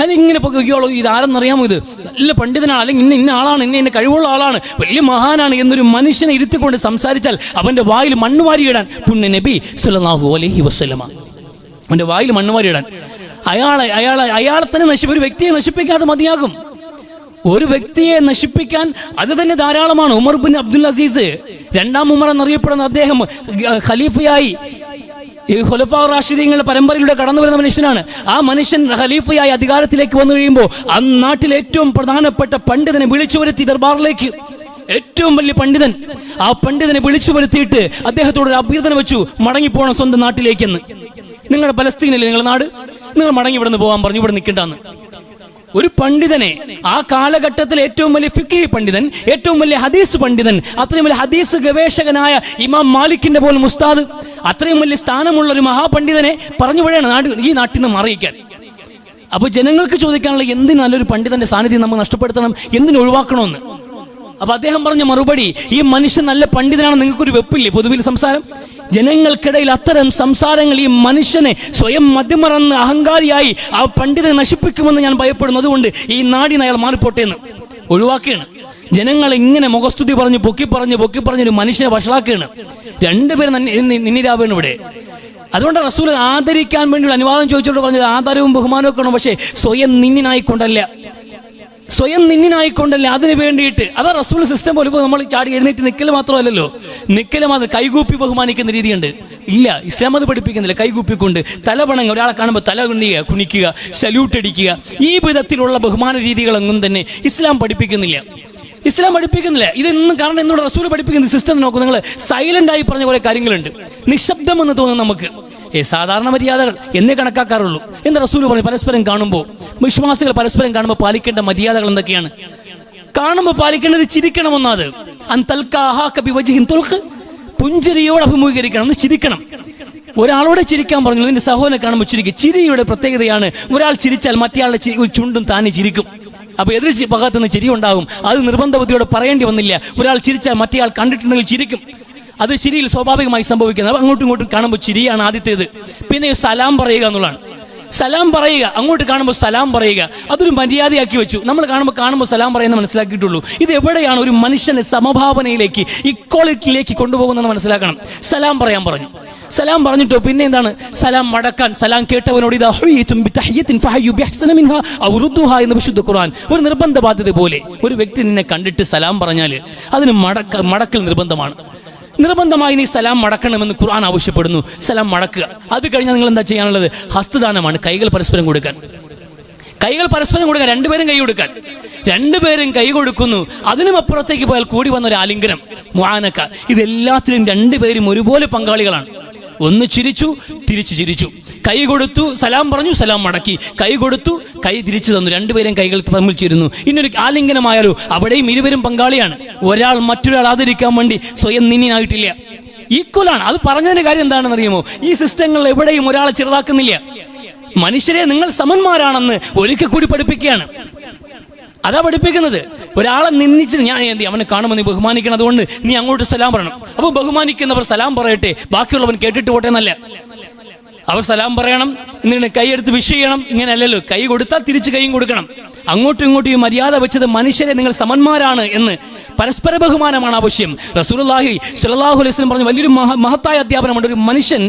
അതിങ്ങനെ പൊക്കിയോളൂ, ഇതാരെന്നറിയാമോ, ഇത് നല്ല പണ്ഡിതനാണ്, അല്ലെങ്കിൽ ഇന്ന ആളാണ്, ഇന്ന കഴിവുള്ള ആളാണ്, വലിയ മഹാനാണ് എന്നൊരു മനുഷ്യനെ ഇരുത്തിക്കൊണ്ട് സംസാരിച്ചാൽ അവന്റെ വായിൽ മണ്ണുവാരിയിടാൻ പുണ്യ നബി സ്വല്ലല്ലാഹു അലൈഹി വസല്ലമ. അവന്റെ വായിൽ മണ്ണുവാരിയിടാൻ അയാളെ തന്നെ ഒരു വ്യക്തിയെ നശിപ്പിക്കാതെ മതിയാകും. ഒരു വ്യക്തിയെ നശിപ്പിക്കാൻ അത് തന്നെ ധാരാളമാണ്. ഉമർ ബിൻ അബ്ദുൽ അസീസ്, 2ാം ഉമർ എന്നറിയപ്പെടുന്ന അദ്ദേഹം ഖലീഫയായി ഖുലഫാ റാഷിദീങ്ങളുടെ പരമ്പരയിലൂടെ കടന്നു വരുന്ന മനുഷ്യനാണ്. ആ മനുഷ്യൻ ഖലീഫയായി അധികാരത്തിലേക്ക് വന്നു കഴിയുമ്പോൾ ആ നാട്ടിലെ ഏറ്റവും പ്രധാനപ്പെട്ട പണ്ഡിതനെ വിളിച്ചു വരുത്തി ദർബാറിലേക്ക്. ഏറ്റവും വലിയ പണ്ഡിതൻ, ആ പണ്ഡിതനെ വിളിച്ചു വരുത്തിയിട്ട് അദ്ദേഹത്തോട് ഒരു അഭ്യർത്ഥന വെച്ചു, മടങ്ങിപ്പോണം സ്വന്തം നാട്ടിലേക്കെന്ന്. നിങ്ങളുടെ പലസ്തീനല്ലേ നിങ്ങളുടെ നാട്, നിങ്ങൾ മടങ്ങി ഇവിടെ നിന്ന് പോകാൻ പറഞ്ഞു, ഇവിടെ നിൽക്കേണ്ടെന്ന്. ഒരു പണ്ഡിതനെ, ആ കാലഘട്ടത്തിൽ ഏറ്റവും വലിയ ഫിഖ്ഹി പണ്ഡിതൻ, ഏറ്റവും വലിയ ഹദീസ് പണ്ഡിതൻ, അത്രയും വലിയ ഹദീസ് ഗവേഷകനായ ഇമാം മാലിക്കിന്റെ പോലും ഉസ്താദ്, അത്രയും വലിയ സ്ഥാനമുള്ള ഒരു മഹാപണ്ഡിതനെ പറഞ്ഞു വിടുകയാണ് ഈ നാട്ടിൽ നിന്ന് മാറിയിക്കാൻ. അപ്പൊ ജനങ്ങൾക്ക് ചോദിക്കാനുള്ള, എന്തിന് നല്ലൊരു പണ്ഡിതന്റെ സാന്നിധ്യം നമ്മൾ നഷ്ടപ്പെടുത്തണം, എന്തിനു ഒഴിവാക്കണമെന്ന്. അപ്പൊ അദ്ദേഹം പറഞ്ഞ മറുപടി, ഈ മനുഷ്യൻ നല്ല പണ്ഡിതനാണ്, നിങ്ങൾക്കൊരു വെപ്പില്ലേ പൊതുവിൽ സംസാരം? ജനങ്ങൾക്കിടയിൽ അത്തരം സംസാരങ്ങൾ ഈ മനുഷ്യനെ സ്വയം മതിമറന്ന് അഹങ്കാരിയായി ആ പണ്ഡിതനെ നശിപ്പിക്കുമെന്ന് ഞാൻ ഭയപ്പെടുന്നു. അതുകൊണ്ട് ഈ നാടിന് അയാൾ മാറിപ്പോട്ടെ എന്ന് ഒഴിവാക്കുകയാണ്. ജനങ്ങൾ ഇങ്ങനെ മുഖസ്തുതി പറഞ്ഞ് പൊക്കി പറഞ്ഞൊരു മനുഷ്യനെ വഷളാക്കുകയാണ്. രണ്ടുപേരും നിന്നിരാവാണ് ഇവിടെ. അതുകൊണ്ട് റസൂൽ ആദരിക്കാൻ വേണ്ടിയുള്ള അനുവാദം ചോദിച്ചോണ്ട് പറഞ്ഞത് ആദരവും ബഹുമാനവും ഒക്കെ ആണ്, പക്ഷേ സ്വയം നിന്നിനായിക്കൊണ്ടല്ല അതിന് വേണ്ടിയിട്ട്. അതാ റസൂൽ സിസ്റ്റം പോലെ. ഇപ്പോൾ നമ്മൾ ചാടി എഴുന്നേറ്റ് നിൽക്കൽ മാത്രമല്ലല്ലോ, നിൽക്കൽ മാത്രം കൈകൂപ്പി ബഹുമാനിക്കുന്ന രീതിയുണ്ട്. ഇല്ല, ഇസ്ലാം അത് പഠിപ്പിക്കുന്നില്ല. കൈകൂപ്പിക്കൊണ്ട് തലവണങ്ങ, ഒരാളെ കാണുമ്പോൾ തല കുനിക്കുക, സല്യൂട്ട് അടിക്കുക, ഈ വിധത്തിലുള്ള ബഹുമാന രീതികളൊന്നും തന്നെ ഇസ്ലാം പഠിപ്പിക്കുന്നില്ല. ഇതൊന്നും കാരണം എന്നോട് റസൂൽ പഠിപ്പിക്കുന്ന സിസ്റ്റം നോക്കും. നിങ്ങൾ സൈലന്റ് ആയി പറഞ്ഞ കുറെ കാര്യങ്ങളുണ്ട്. നിശബ്ദം എന്ന് തോന്നുന്നു നമുക്ക്. സാധാരണ മര്യാദകൾ എന്നേ കണക്കാക്കാറുള്ളൂ. എന്താ റസൂൽ പറഞ്ഞു? പരസ്പരം കാണുമ്പോൾ, വിശ്വാസികൾ പരസ്പരം കാണുമ്പോൾ പാലിക്കേണ്ട മര്യാദകൾ എന്തൊക്കെയാണ്? കാണുമ്പോൾ പാലിക്കേണ്ടത് ചിരിക്കണമെന്നത്. പുഞ്ചിരിയോട് അഭിമുഖീകരിക്കണം, ഒന്ന് ചിരിക്കണം. ഒരാളോട് ചിരിക്കാൻ പറഞ്ഞു, നിന്റെ സഹോദരനെ കാണുമ്പോൾ ചിരിക്കും. ചിരിയുടെ പ്രത്യേകതയാണ്, ഒരാൾ ചിരിച്ചാൽ മറ്റേയാളുടെ ചുണ്ടും താനെ ചിരിക്കും. അപ്പൊ എതിർ ഭാഗത്തുനിന്ന് ചിരി ഉണ്ടാകും. അത് നിർബന്ധ ബുദ്ധിയോടെ പറയേണ്ടി വന്നില്ല. ഒരാൾ ചിരിച്ചാൽ മറ്റേയാൾ കണ്ടിട്ടുണ്ടെങ്കിൽ ചിരിക്കും. അത് ചിരിയിൽ സ്വാഭാവികമായി സംഭവിക്കുന്നത്. അപ്പൊ അങ്ങോട്ടും ഇങ്ങോട്ടും കാണുമ്പോൾ ചിരിയാണ് ആദ്യത്തേത്. പിന്നെ സലാം പറയുക എന്നുള്ളതാണ്. സലാം പറയുക, അങ്ങോട്ട് കാണുമ്പോൾ സലാം പറയുക, അതൊരു മര്യാദയാക്കി വെച്ചു. നമ്മൾ കാണുമ്പോൾ സലാം പറയുന്നത് മനസ്സിലാക്കിയിട്ടുള്ളൂ. ഇത് എവിടെയാണ് ഒരു മനുഷ്യനെ സമഭാവനയിലേക്ക്, ഇക്വാളിറ്റിയിലേക്ക് കൊണ്ടുപോകുന്നത് മനസ്സിലാക്കണം. സലാം പറയാൻ പറഞ്ഞു. സലാം പറഞ്ഞിട്ടോ പിന്നെ എന്താണ്? സലാം മടക്കാൻ. സലാം കേട്ടവനോട് എന്ന് വിശുദ്ധ ഖുർആൻ ഒരു നിർബന്ധ ബാധ്യത പോലെ. ഒരു വ്യക്തി നിന്നെ കണ്ടിട്ട് സലാം പറഞ്ഞാൽ അതിന് മടക്കൽ നിർബന്ധമാണ്. നിർബന്ധമായി നീ സലാം മടക്കണമെന്ന് ഖുർആൻ ആവശ്യപ്പെടുന്നു. സലാം മടക്കുക. അത് കഴിഞ്ഞാൽ നിങ്ങൾ എന്താ ചെയ്യാനുള്ളത്? ഹസ്തദാനമാണ്. കൈകൾ പരസ്പരം കൊടുക്കാൻ. രണ്ടുപേരും കൈ കൊടുക്കാൻ. രണ്ടുപേരും കൈ കൊടുക്കുന്നു. അതിനും അപ്പുറത്തേക്ക് പോയാൽ കൂടി വന്ന ഒരു ആലിംഗനം, മുആനക. ഇതെല്ലാത്തിലും രണ്ടുപേരും ഒരുപോലെ പങ്കാളികളാണ്. ഒന്ന് ചിരിച്ചു, തിരിച്ചു ചിരിച്ചു. കൈ കൊടുത്തു, സലാം പറഞ്ഞു, സലാം മടക്കി. കൈ കൊടുത്തു, കൈ തിരിച്ചു തന്നു. രണ്ടുപേരും കൈകൾ തമ്മിൽ ചേരുന്നു. ഇന്നൊരു ആലിംഗനമായാലോ അവിടെയും ഇരുവരും പങ്കാളിയാണ്. ഒരാൾ മറ്റൊരാൾ ആദരിക്കാൻ വേണ്ടി സ്വയം നിന്നിനായിട്ടില്ല. ഈക്വലാണ്. അത് പറഞ്ഞതിന്റെ കാര്യം എന്താണെന്ന് അറിയുമോ? ഈ സിസ്റ്റങ്ങൾ എവിടെയും ഒരാളെ ചെറുതാക്കുന്നില്ല. മനുഷ്യരെ നിങ്ങൾ സമന്മാരാണെന്ന് ഒരിക്കൽ കൂടി പഠിപ്പിക്കുകയാണ്. അതാ പഠിപ്പിക്കുന്നത്. ഒരാളെ നിന്ദിച്ചിട്ട് ഞാൻ അവനെ കാണുമ്പോൾ നീ ബഹുമാനിക്കണം, അതുകൊണ്ട് നീ അങ്ങോട്ട് സലാം പറയണം. അപ്പോൾ ബഹുമാനിക്കുന്നവർ സലാം പറയട്ടെ, ബാക്കിയുള്ളവൻ കേട്ടിട്ട് പോട്ടെ എന്നല്ല. അവർ സലാം പറയണം, എന്നിട്ട് കൈയെടുത്ത് വിഷ് ചെയ്യണം. ഇങ്ങനെ അല്ലല്ലോ. കൈ കൊടുത്താൽ തിരിച്ച് കൈയും കൊടുക്കണം. അങ്ങോട്ടും ഇങ്ങോട്ടും ഈ മര്യാദ വെച്ചത് മനുഷ്യരെ നിങ്ങൾ സമന്മാരാണ് എന്ന്. പരസ്പര ബഹുമാനമാണ് ആവശ്യം. റസൂലുള്ളാഹി സ്വല്ലല്ലാഹു അലൈഹി വസല്ലം പറഞ്ഞ വലിയൊരു മഹത്തായ അധ്യാപനമുണ്ട്. ഒരു മനുഷ്യൻ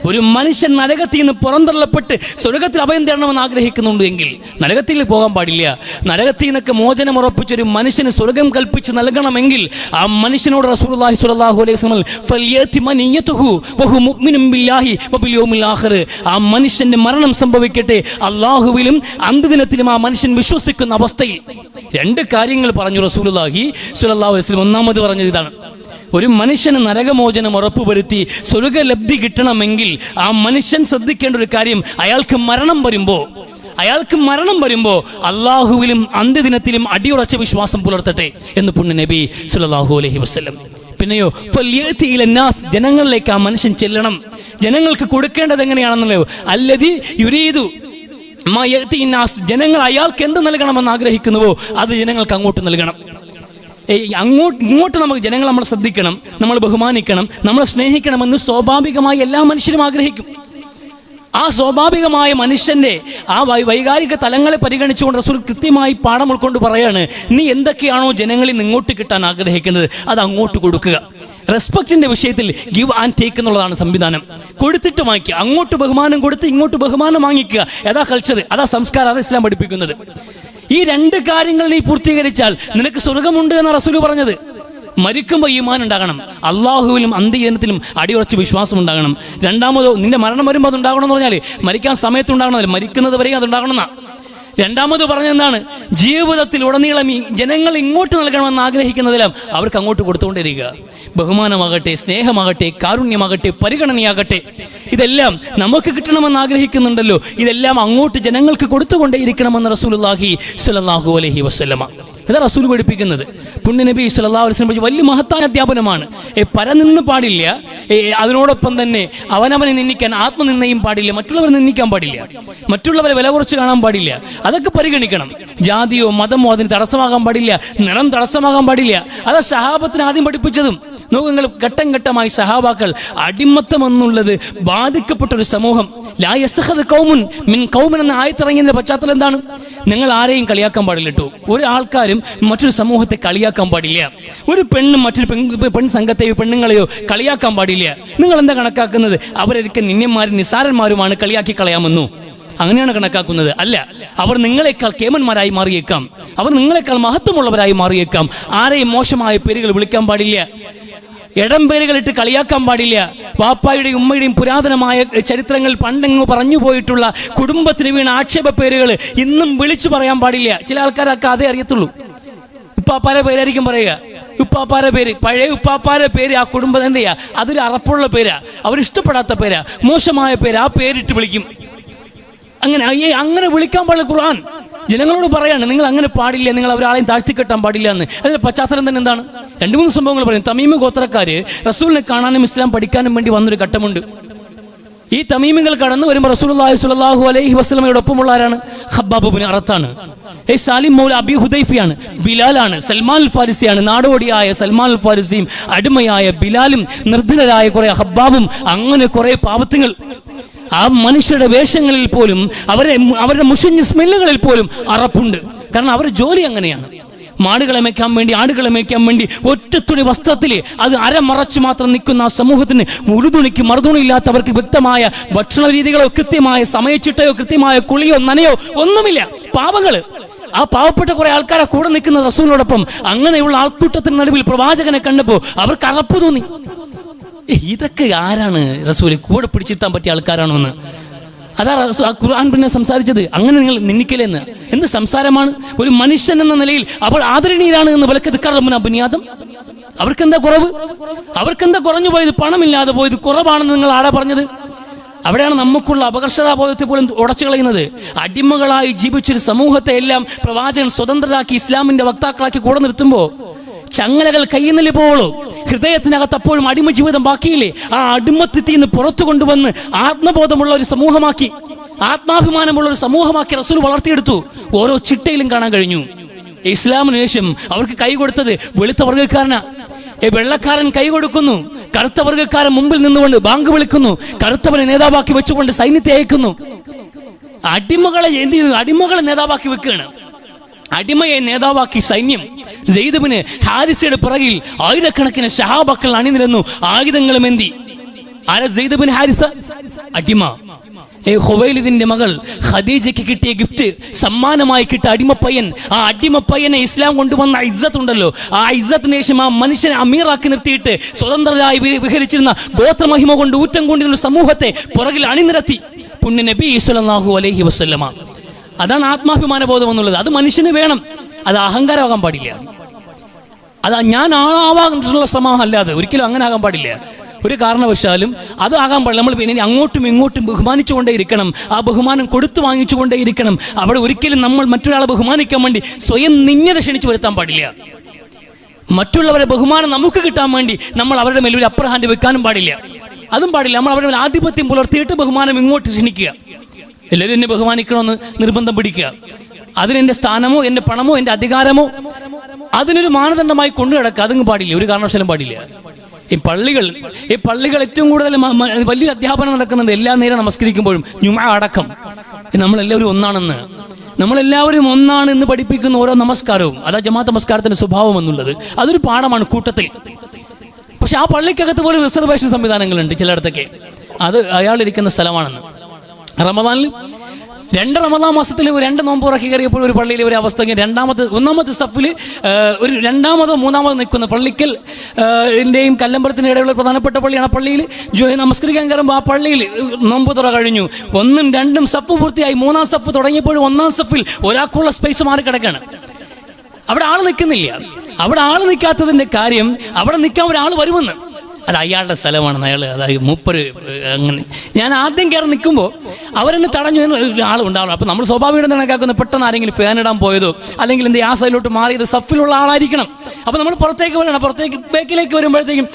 ഒരു മനുഷ്യൻ നരകത്തിൽ നിന്ന് പുറന്തള്ളപ്പെട്ട് സ്വർഗത്തിൽ അഭയം തേടണമെന്ന് ആഗ്രഹിക്കുന്നുണ്ട് എങ്കിൽ നരകത്തിൽ പോകാൻ പാടില്ല. നരകത്തിൽ നിന്നൊക്കെ മോചനം ഉറപ്പിച്ച ഒരു മനുഷ്യന് സ്വർഗം കൽപ്പിച്ച് നൽകണമെങ്കിൽ ആ മനുഷ്യനോട് റസൂലുള്ളാഹി സ്വല്ലല്ലാഹു അലൈഹി വസല്ലം ആ മനുഷ്യന്റെ മരണം സംഭവിക്കട്ടെ അള്ളാഹുവിലും അന്ത്യദിനത്തിലും ആ മനുഷ്യൻ വിശ്വസിക്കുന്ന അവസ്ഥയിൽ. രണ്ട് കാര്യങ്ങൾ പറഞ്ഞു റസൂലുള്ളാഹി സ്വല്ലല്ലാഹു അലൈഹി വസല്ലം. ഒന്നാമത് പറഞ്ഞത് ഇതാണ്: ഒരു മനുഷ്യന് നരകമോചനം ഉറപ്പുവരുത്തി സ്വർഗലബ്ധി കിട്ടണമെങ്കിൽ ആ മനുഷ്യൻ ശ്രദ്ധിക്കേണ്ട ഒരു കാര്യം, അയാൾക്ക് മരണം വരുമ്പോ അള്ളാഹുവിലും അന്ത്യദിനത്തിലും അടിയുറച്ച വിശ്വാസം പുലർത്തട്ടെ എന്ന് പുണ്യ നബി സ്വല്ലല്ലാഹു അലൈഹി വസല്ലം. പിന്നെയോ ജനങ്ങളിലേക്ക് ആ മനുഷ്യൻ ചെല്ലണം. ജനങ്ങൾക്ക് കൊടുക്കേണ്ടത് എങ്ങനെയാണെന്നല്ലോ, അല്ലദീ യുരീദു ജനങ്ങൾ അയാൾക്ക് എന്ത് നൽകണമെന്ന് ആഗ്രഹിക്കുന്നുവോ അത് ജനങ്ങൾക്ക് അങ്ങോട്ട് നൽകണം. ഇങ്ങോട്ട് നമുക്ക് ജനങ്ങൾ നമ്മളെ ശ്രദ്ധിക്കണം, നമ്മൾ ബഹുമാനിക്കണം, നമ്മളെ സ്നേഹിക്കണമെന്ന് സ്വാഭാവികമായി എല്ലാ മനുഷ്യരും ആഗ്രഹിക്കും. ആ സ്വാഭാവികമായ മനുഷ്യന്റെ ആ വൈകാരിക തലങ്ങളെ പരിഗണിച്ചുകൊണ്ട് റസൂൽ കൃത്യമായി പാഠം ഉൾക്കൊണ്ട് പറയാണ്, നീ എന്തൊക്കെയാണോ ജനങ്ങളിൽ നിന്ന് ഇങ്ങോട്ട് കിട്ടാൻ ആഗ്രഹിക്കുന്നത് അത് അങ്ങോട്ട് കൊടുക്കുക. റെസ്പെക്റ്റിന്റെ വിഷയത്തിൽ ഗിവ് ആൻഡ് ടേക്ക് എന്നുള്ളതാണ് സംവിധാനം. കൊടുത്തിട്ട് വാങ്ങിക്കുക. അങ്ങോട്ട് ബഹുമാനം കൊടുത്ത് ഇങ്ങോട്ട് ബഹുമാനം വാങ്ങിക്കുക. അതാ കൾച്ചർ, അതാ സംസ്കാരം, അതാ ഇസ്ലാം പഠിപ്പിക്കുന്നത്. ഈ രണ്ട് കാര്യങ്ങൾ നീ പൂർത്തീകരിച്ചാൽ നിനക്ക് സ്വർഗമുണ്ട് എന്ന റസൂൽ പറഞ്ഞത്. മരിക്കുമ്പോൾ ഈമാൻ ഉണ്ടാകണം, അള്ളാഹുവിലും അന്ത്യദിനത്തിലും അടിയുറച്ച് വിശ്വാസം ഉണ്ടാകണം. രണ്ടാമതോ നിന്റെ മരണം വരുമ്പോൾ അതുണ്ടാകണമെന്ന് പറഞ്ഞാൽ മരിക്കാൻ സമയത്ത് ഉണ്ടാകണമല്ലോ, മരിക്കുന്നത് വരെ അതുണ്ടാകണമെന്നാ. രണ്ടാമത് പറഞ്ഞെന്താണ്? ജീവിതത്തിൽ ഉടനീളം ജനങ്ങൾ ഇങ്ങോട്ട് നൽകണമെന്ന് ആഗ്രഹിക്കുന്നതെല്ലാം അവർക്ക് അങ്ങോട്ട് കൊടുത്തുകൊണ്ടിരിക്കുക. ബഹുമാനമാകട്ടെ, സ്നേഹമാകട്ടെ, കാരുണ്യമാകട്ടെ, പരിഗണനയാകട്ടെ, ഇതെല്ലാം നമുക്ക് കിട്ടണമെന്ന് ആഗ്രഹിക്കുന്നുണ്ടല്ലോ, ഇതെല്ലാം അങ്ങോട്ട് ജനങ്ങൾക്ക് കൊടുത്തുകൊണ്ടേയിരിക്കണമെന്ന് റസൂലുള്ളാഹി സ്വല്ലല്ലാഹു അലൈഹി വസല്ലമ. ഇതാ റസൂൽ പഠിപ്പിക്കുന്നത്. പുണ്യ നബി സ്വല്ലല്ലാഹു അലൈഹി വസല്ലം വലിയ മഹത്തായ അധ്യാപനമാണ്. പരനിന്ന് പാടില്ല, അതിനോടൊപ്പം തന്നെ അവനവനെ നിന്ദിക്കാൻ ആത്മനിന്ദയും പാടില്ല, മറ്റുള്ളവരെ നിന്ദിക്കാൻ പാടില്ല, മറ്റുള്ളവരെ വില കുറച്ച് കാണാൻ പാടില്ല. അതൊക്കെ പരിഗണിക്കണം. ജാതിയോ മതമോ അതിന് തടസ്സമാകാൻ പാടില്ല, നിറം തടസ്സമാകാൻ പാടില്ല. അതാ സഹാബത്തിന് ആദ്യം പഠിപ്പിച്ചതും. നോക്കുക, ഘട്ടം ഘട്ടമായി സഹാബാക്കൾ അടിമത്തം എന്നുള്ളത് ബാധിക്കപ്പെട്ട ഒരു സമൂഹം. ലാ യസ്ഖദ് ഖൗമുൻ മിൻ ഖൗമിൻ എന്ന ആയത്തിറങ്ങിയതിന്റെ പശ്ചാത്തലം എന്താണ്? നിങ്ങൾ ആരെയും കളിയാക്കാൻ പാടില്ല കേട്ടോ. ഒരു ആൾക്കാരും മറ്റൊരു സമൂഹത്തെ കളിയാക്കാൻ പാടില്ല. ഒരു പെണ്ണും മറ്റൊരു പെൺ സംഘത്തെയോ പെണ്ണുങ്ങളെയോ കളിയാക്കാൻ പാടില്ല. നിങ്ങൾ എന്താ കണക്കാക്കുന്നത്? അവരൊക്കെ നിന്യന്മാരും നിസാരന്മാരുമാണ്, കളിയാക്കി കളയാമെന്നു അങ്ങനെയാണ് കണക്കാക്കുന്നത്? അല്ല, അവർ നിങ്ങളെക്കാൾ കേമന്മാരായി മാറിയേക്കാം, അവർ നിങ്ങളെക്കാൾ മഹത്വമുള്ളവരായി മാറിയേക്കാം. ആരെയും മോശമായ പേരുകൾ വിളിക്കാൻ പാടില്ല, ഇടം പേരുകളിട്ട് കളിയാക്കാൻ പാടില്ല. വാപ്പായുടെയും ഉമ്മയുടെയും പുരാതനമായ ചരിത്രങ്ങൾ പണ്ടെങ്ങ് പറഞ്ഞു പോയിട്ടുള്ള കുടുംബത്തിന് വീണ ആക്ഷേപ പേരുകൾ ഇന്നും വിളിച്ചു പറയാൻ പാടില്ല. ചില ആൾക്കാരൊക്കെ അതേ അറിയത്തുള്ളൂ. ഉപ്പാപ്പാരെ പേരായിരിക്കും പറയുക. ഉപ്പാപ്പാരെ പേര്, പഴയ ഉപ്പാപ്പാരെ പേര് ആ കുടുംബം എന്ത് ചെയ്യാ, അതൊരു അറപ്പുള്ള പേരാ, അവരിഷ്ടപ്പെടാത്ത പേരാ, മോശമായ പേര്, ആ പേരിട്ട് വിളിക്കും. അങ്ങനെ വിളിക്കാൻ പാടില്ല. ഖുർആൻ ജനങ്ങളോട് പറയാണ്, നിങ്ങൾ അങ്ങനെ പാടില്ല, നിങ്ങൾ ഒരാളെയും താഴ്ത്തിക്കെട്ടാൻ പാടില്ല എന്ന്. അതിന്റെ പശ്ചാത്തലം തന്നെ എന്താണ്? 2-3 സംഭവങ്ങൾ പറയും. തമീമ് ഗോത്രക്കാര് റസൂലിനെ കാണാനും ഇസ്ലാം പഠിക്കാനും വേണ്ടി വന്നൊരു ഘട്ടമുണ്ട്. ഈ തമീമികൾ കടന്നു വരുമ്പോൾ റസൂലുള്ളാഹി സ്വല്ലല്ലാഹു അലൈഹി വസല്ലമയോടൊപ്പമുള്ള ആരാണ്? ഖബ്ബാബ് ഇബ്നു അറത്താണ്, സാലിം മൗല അബി ഹുദൈഫയാണ്, ബിലാലാണ്, സൽമാൻ അൽ ഫാരിസിയാണ്. നാടോടിയായ സൽമാൻ അൽ ഫാരിസിയും അടിമയായ ബിലാലും നിർദ്ധനരായ കുറെ ഹബ്ബാബും, അങ്ങനെ കുറെ പാവത്തുകൾ. ആ മനുഷ്യരുടെ വേഷങ്ങളിൽ പോലും അവരുടെ മുഷിഞ്ഞ സ്മെല്ലുകളിൽ പോലും അറപ്പുണ്ട്. കാരണം അവരുടെ ജോലി അങ്ങനെയാണ്. മാടുകളെ മേയ്ക്കാൻ വേണ്ടി, ആടുകളെ മേയ്ക്കാൻ വേണ്ടി ഒറ്റത്തുണി വസ്ത്രത്തിൽ അത് അരമറച്ച് മാത്രം നിൽക്കുന്ന ആ സമൂഹത്തിന് ഉറുതുണിക്ക് മറുതുണിയില്ലാത്തവർക്ക് വ്യക്തമായ ഭക്ഷണ രീതികളോ കൃത്യമായ സമയച്ചിട്ടയോ കൃത്യമായ കുളിയോ നനയോ ഒന്നുമില്ല. പാവങ്ങള്, ആ പാവപ്പെട്ട കുറെ ആൾക്കാരെ കൂടെ നിൽക്കുന്ന റസൂലിനോടൊപ്പം. അങ്ങനെയുള്ള ആൾക്കൂട്ടത്തിന് നടുവിൽ പ്രവാചകനെ കണ്ടപ്പോൾ അവർക്ക് അറപ്പ് തോന്നി. ഇതൊക്കെ ആരാണ് റസൂല് കൂടെ പിടിച്ചിരുത്താൻ പറ്റിയ ആൾക്കാരാണോ എന്ന്? അതാ ഖുർആൻ പിന്നെ സംസാരിച്ചത്. അങ്ങനെ നിങ്ങൾ നിന്ദിക്കലെന്ന്. എന്ത് സംസാരമാണ്? ഒരു മനുഷ്യൻ എന്ന നിലയിൽ അവൾ ആദരണീയരാണ് എന്ന് വിലക്കത് കറമുനബനിയാദം. അവർക്കെന്താ കുറവ്? അവർക്കെന്താ കുറഞ്ഞു പോയത്? പണമില്ലാതെ പോയത് കുറവാണെന്ന് നിങ്ങൾ ആരാ പറഞ്ഞത്? അവിടെയാണ് നമുക്കുള്ള അപകർഷതാബോധത്തെ പോലും ഉടച്ചു കളയുന്നത്. അടിമകളായി ജീവിച്ചൊരു സമൂഹത്തെ എല്ലാം പ്രവാചകൻ സ്വതന്ത്രരാക്കി ഇസ്ലാമിന്റെ വക്താക്കളാക്കി കൂടെ നിർത്തുമ്പോൾ ചങ്ങലകൾ കയ്യുന്നില്ല പോളൂ. ഹൃദയത്തിനകത്ത് അപ്പോഴും അടിമ ജീവിതം ബാക്കിയില്ലേ? ആ അടിമത്തിൽ നിന്ന് പുറത്തു കൊണ്ടുവന്ന് ആത്മബോധമുള്ള ഒരു സമൂഹമാക്കി, ആത്മാഭിമാനമുള്ള ഒരു സമൂഹമാക്കി റസൂൽ വളർത്തിയെടുത്തു. ഓരോ ചിട്ടയിലും കാണാൻ കഴിഞ്ഞു. ഇസ്ലാമിന് ശേഷം അവർക്ക് കൈ കൊടുത്തത് വെളുത്ത വർഗ്ഗക്കാരനാ. വെള്ളക്കാരൻ കൈ കൊടുക്കുന്നു, കറുത്ത വർഗ്ഗക്കാരൻ മുമ്പിൽ നിന്നുകൊണ്ട് ബാങ്ക് വിളിക്കുന്നു, കറുത്തവനെ നേതാവാക്കി വെച്ചുകൊണ്ട് സൈന്യത്തെ അയക്കുന്നു. അടിമകളെ എന്ത് ചെയ്യുന്നു? അടിമകളെ നേതാവാക്കി വെക്കുകയാണ്. അടിമയെ നേതാവാക്കി സൈന്യം. സെയ്ദ് ബിൻ ഹാരിസയുടെ പിറകിൽ ആയിരക്കണക്കിന് സഹാബാക്കൾ അണിനിരന്നു, ആയുധങ്ങളും എന്തി. ആരാ സെയ്ദ് ബിൻ ഹാരിസ? അടിമ. ഖുവൈലിദിന്റെ മകൾ ഖദീജയ്ക്ക് കിട്ടിയ ഗിഫ്റ്റ്, സമ്മാനമായി കിട്ടിയ അടിമപ്പയ്യൻ. ആ അടിമപ്പയ്യനെ ഇസ്ലാം കൊണ്ടുവന്ന ഇസ്സത്ത് ഉണ്ടല്ലോ, ആ ഇസ്സത്തിന് ശേഷം ആ മനുഷ്യനെ അമീറാക്കി നിർത്തിയിട്ട് സ്വതന്ത്രരായി വിഹരിച്ചിരുന്ന ഗോത്രമഹിമ കൊണ്ട് ഊറ്റം കൊണ്ടിരുന്ന സമൂഹത്തെ പുറകിൽ അണിനിരത്തി പുണ്യ നബി സ്വല്ലല്ലാഹു അലൈഹി വസല്ലമ. അതാണ് ആത്മാഭിമാന ബോധം എന്നുള്ളത്. അത് മനുഷ്യന് വേണം. അത് അഹങ്കാരമാകാൻ പാടില്ല. അത് ഞാൻ ആളാവാനുള്ള ശ്രമം അല്ലാതെ ഒരിക്കലും അങ്ങനെ ആകാൻ പാടില്ല. ഒരു കാരണവശാലും അത് ആകാൻ പാടില്ല. നമ്മൾ പിന്നെ അങ്ങോട്ടും ഇങ്ങോട്ടും ബഹുമാനിച്ചുകൊണ്ടേ ഇരിക്കണം. ആ ബഹുമാനം കൊടുത്തു വാങ്ങിച്ചുകൊണ്ടേ ഇരിക്കണം. അവിടെ ഒരിക്കലും നമ്മൾ മറ്റൊരാളെ ബഹുമാനിക്കാൻ വേണ്ടി സ്വയം നിന്യത ക്ഷണിച്ചു വരുത്താൻ പാടില്ല. മറ്റുള്ളവരെ ബഹുമാനം നമുക്ക് കിട്ടാൻ വേണ്ടി നമ്മൾ അവരുടെ മേൽ ഒരു അപ്പർ ഹാൻഡ് വെക്കാനും പാടില്ല. അതും പാടില്ല. നമ്മൾ അവരുടെ മേൽ ആധിപത്യം പുലർത്തിയിട്ട് ബഹുമാനം ഇങ്ങോട്ട് ക്ഷണിക്കുക. എല്ലാവരും എന്നെ ബഹുമാനിക്കണമെന്ന് നിർബന്ധം പിടിക്കുക. അതിനെന്റെ സ്ഥാനമോ എന്റെ പണമോ എന്റെ അധികാരമോ അതിനൊരു മാനദണ്ഡമായി കൊണ്ടു കിടക്കുക. അതങ്ങ് പാടില്ല, ഒരു കാരണവശാലും പാടില്ല. ഈ പള്ളികൾ ഏറ്റവും കൂടുതൽ വലിയൊരു അധ്യാപനം നടക്കുന്നുണ്ട്. എല്ലാ നേരം നമസ്കരിക്കുമ്പോഴും ജുമുഅ അടക്കം നമ്മളെല്ലാവരും ഒന്നാണെന്ന്, നമ്മളെല്ലാവരും ഒന്നാണ് എന്ന് പഠിപ്പിക്കുന്ന ഓരോ നമസ്കാരവും. അതാ ജമാഅത്ത് നമസ്കാരത്തിന്റെ സ്വഭാവം എന്നുള്ളത്. അതൊരു പാഠമാണ് കൂട്ടത്തിൽ. പക്ഷെ ആ പള്ളിക്കകത്ത് പോലും റിസർവേഷൻ സംവിധാനങ്ങളുണ്ട് ചിലയിടത്തൊക്കെ. അത് അയാളിരിക്കുന്ന സ്ഥലമാണെന്ന്. റമദാനിൽ 2 റമദാൻ മാസത്തിൽ 2 നോമ്പ് ഉറക്കി കയറിയപ്പോൾ ഒരു പള്ളിയിൽ ഒരു അവസ്ഥ, ഒന്നാമത്തെ സഫിൽ ഒരു 2-മോ 3-മോ നിൽക്കുന്ന പള്ളിക്കൽ ൻ്റെയും കല്ലമ്പലത്തിൻ്റെ ഇടയിലുള്ള പ്രധാനപ്പെട്ട പള്ളിയാണ്. ആ പള്ളിയിൽ നമസ്കരിക്കാൻ കയറുമ്പോൾ ആ പള്ളിയിൽ നോമ്പ് തുറ കഴിഞ്ഞു, 1ഉം 2ഉം സഫ് പൂർത്തിയായി. 3-ാം സഫ് തുടങ്ങിയപ്പോഴും 1-ാം സഫിൽ ഒരാൾക്കുള്ള സ്പേസ് മാറിക്കിടക്കാണ്. അവിടെ ആൾ നിൽക്കുന്നില്ല. അവിടെ ആൾ നിൽക്കാത്തതിൻ്റെ കാര്യം അവിടെ നിൽക്കാൻ ഒരാൾ വരുമെന്ന്. അത് അയാളുടെ സ്ഥലമാണെന്ന് അയാൾ, അതായത് മൂപ്പര്. അങ്ങനെ ഞാൻ ആദ്യം കയറി നിൽക്കുമ്പോൾ അവരെന്നെ തടഞ്ഞു ആളുണ്ടാവണം. അപ്പം നമ്മൾ സ്വാഭാവികം കണക്കാക്കുന്ന പെട്ടെന്ന് ആരെങ്കിലും ഫാൻ ഇടാൻ പോയതോ അല്ലെങ്കിൽ എന്ത് ആ സൈഡിലോട്ട് മാറിയത് സഫിലുള്ള ആളായിരിക്കണം. അപ്പം നമ്മൾ പുറത്തേക്ക് വരണം. പുറത്തേക്ക് ബേക്കിലേക്ക് വരുമ്പോഴത്തേക്കും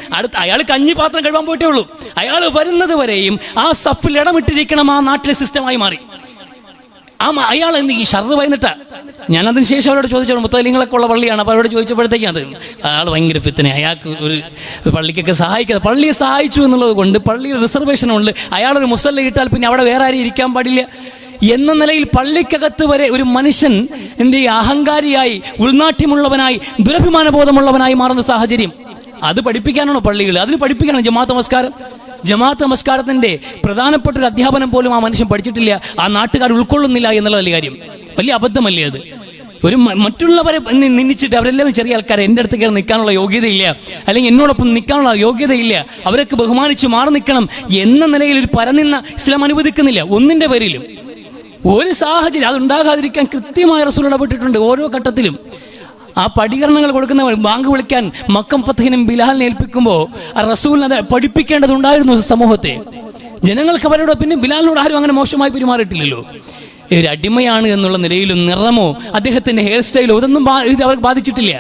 അയാൾ കഞ്ഞി പാത്രം കഴുകാൻ പോയിട്ടേ ഉള്ളൂ. അയാൾ വരുന്നത് വരെയും ആ സഫിൽ ഇടമിട്ടിരിക്കണം. ആ നാട്ടിലെ സിസ്റ്റമായി മാറി. അയാൾ എന്ത് ഈ ഷർറ് വൈന്നിട്ടാ. ഞാൻ അതിന് ശേഷം അവരോട് ചോദിച്ചു, മുത്തലിങ്ങളൊക്കെ ഉള്ള പള്ളിയാണ്. അപ്പോൾ അവരോട് ചോദിച്ചപ്പോഴത്തേക്കും അത് അയാൾ ഭയങ്കര ഫിത്തനെ, അയാൾക്ക് ഒരു പള്ളിക്കൊക്കെ സഹായിക്കാതെ, പള്ളിയെ സഹായിച്ചു എന്നുള്ളത് കൊണ്ട് പള്ളിയിൽ റിസർവേഷൻ ഉണ്ട്, അയാളൊരു മുസല്ല ഇട്ടാൽ പിന്നെ അവിടെ വേറെ ആരും ഇരിക്കാൻ പാടില്ല എന്ന നിലയിൽ പള്ളിക്കകത്ത് വരെ ഒരു മനുഷ്യൻ എന്ത് അഹങ്കാരിയായി, ഉൾനാട്യമുള്ളവനായി, ദുരഭിമാന ബോധമുള്ളവനായി മാറുന്ന സാഹചര്യം. അത് പഠിപ്പിക്കാനാണോ പള്ളികൾ? അതിന് പഠിപ്പിക്കാനാണ് ജമാഅത്ത് നമസ്കാരം. ജമാഅത്ത് നമസ്കാരത്തിന്റെ പ്രധാനപ്പെട്ട ഒരു അധ്യാപനം പോലും ആ മനുഷ്യൻ പഠിച്ചിട്ടില്ല, ആ നാട്ടുകാർ ഉൾക്കൊള്ളുന്നില്ല എന്നുള്ളതല്ലേ കാര്യം. വലിയ അബദ്ധമല്ലേ അത്? ഒരു മറ്റുള്ളവരെ നിന്ദിച്ചിട്ട് അവരെല്ലാം ചെറിയ ആൾക്കാരെ, എൻ്റെ അടുത്ത് കയറി നിൽക്കാനുള്ള യോഗ്യതയില്ല, അല്ലെങ്കിൽ എന്നോടൊപ്പം നിൽക്കാനുള്ള യോഗ്യതയില്ല, അവരൊക്കെ ബഹുമാനിച്ച് മാറി നിൽക്കണം എന്ന നിലയിൽ ഒരു പരനിന്ന ഇസ്ലാം അനുവദിക്കുന്നില്ല ഒന്നിൻ്റെ പേരിലും. ഒരു സാഹചര്യം അതുണ്ടാകാതിരിക്കാൻ കൃത്യമായ റസൂൽ ഇടപെട്ടിട്ടുണ്ട് ഓരോ ഘട്ടത്തിലും. ആ പഠീകരണങ്ങൾ കൊടുക്കുന്നവർ ബാങ്ക് വിളിക്കാൻ മക്കം ഫത്തഹിനും ബിലാലിനെ ഏൽപ്പിക്കുമ്പോൾ ആ റസൂലിനെ അത് പഠിപ്പിക്കേണ്ടതുണ്ടായിരുന്നു സമൂഹത്തെ. ജനങ്ങൾക്ക് അവരോട്, പിന്നെ ബിലാലിനോട് ആരും അങ്ങനെ മോശമായി പെരുമാറിയിട്ടില്ലല്ലോ. ഒരു അടിമയാണ് എന്നുള്ള നിലയിലും നിറമോ അദ്ദേഹത്തിന്റെ ഹെയർ സ്റ്റൈലോ ഇതൊന്നും ഇത് അവർക്ക് ബാധിച്ചിട്ടില്ല.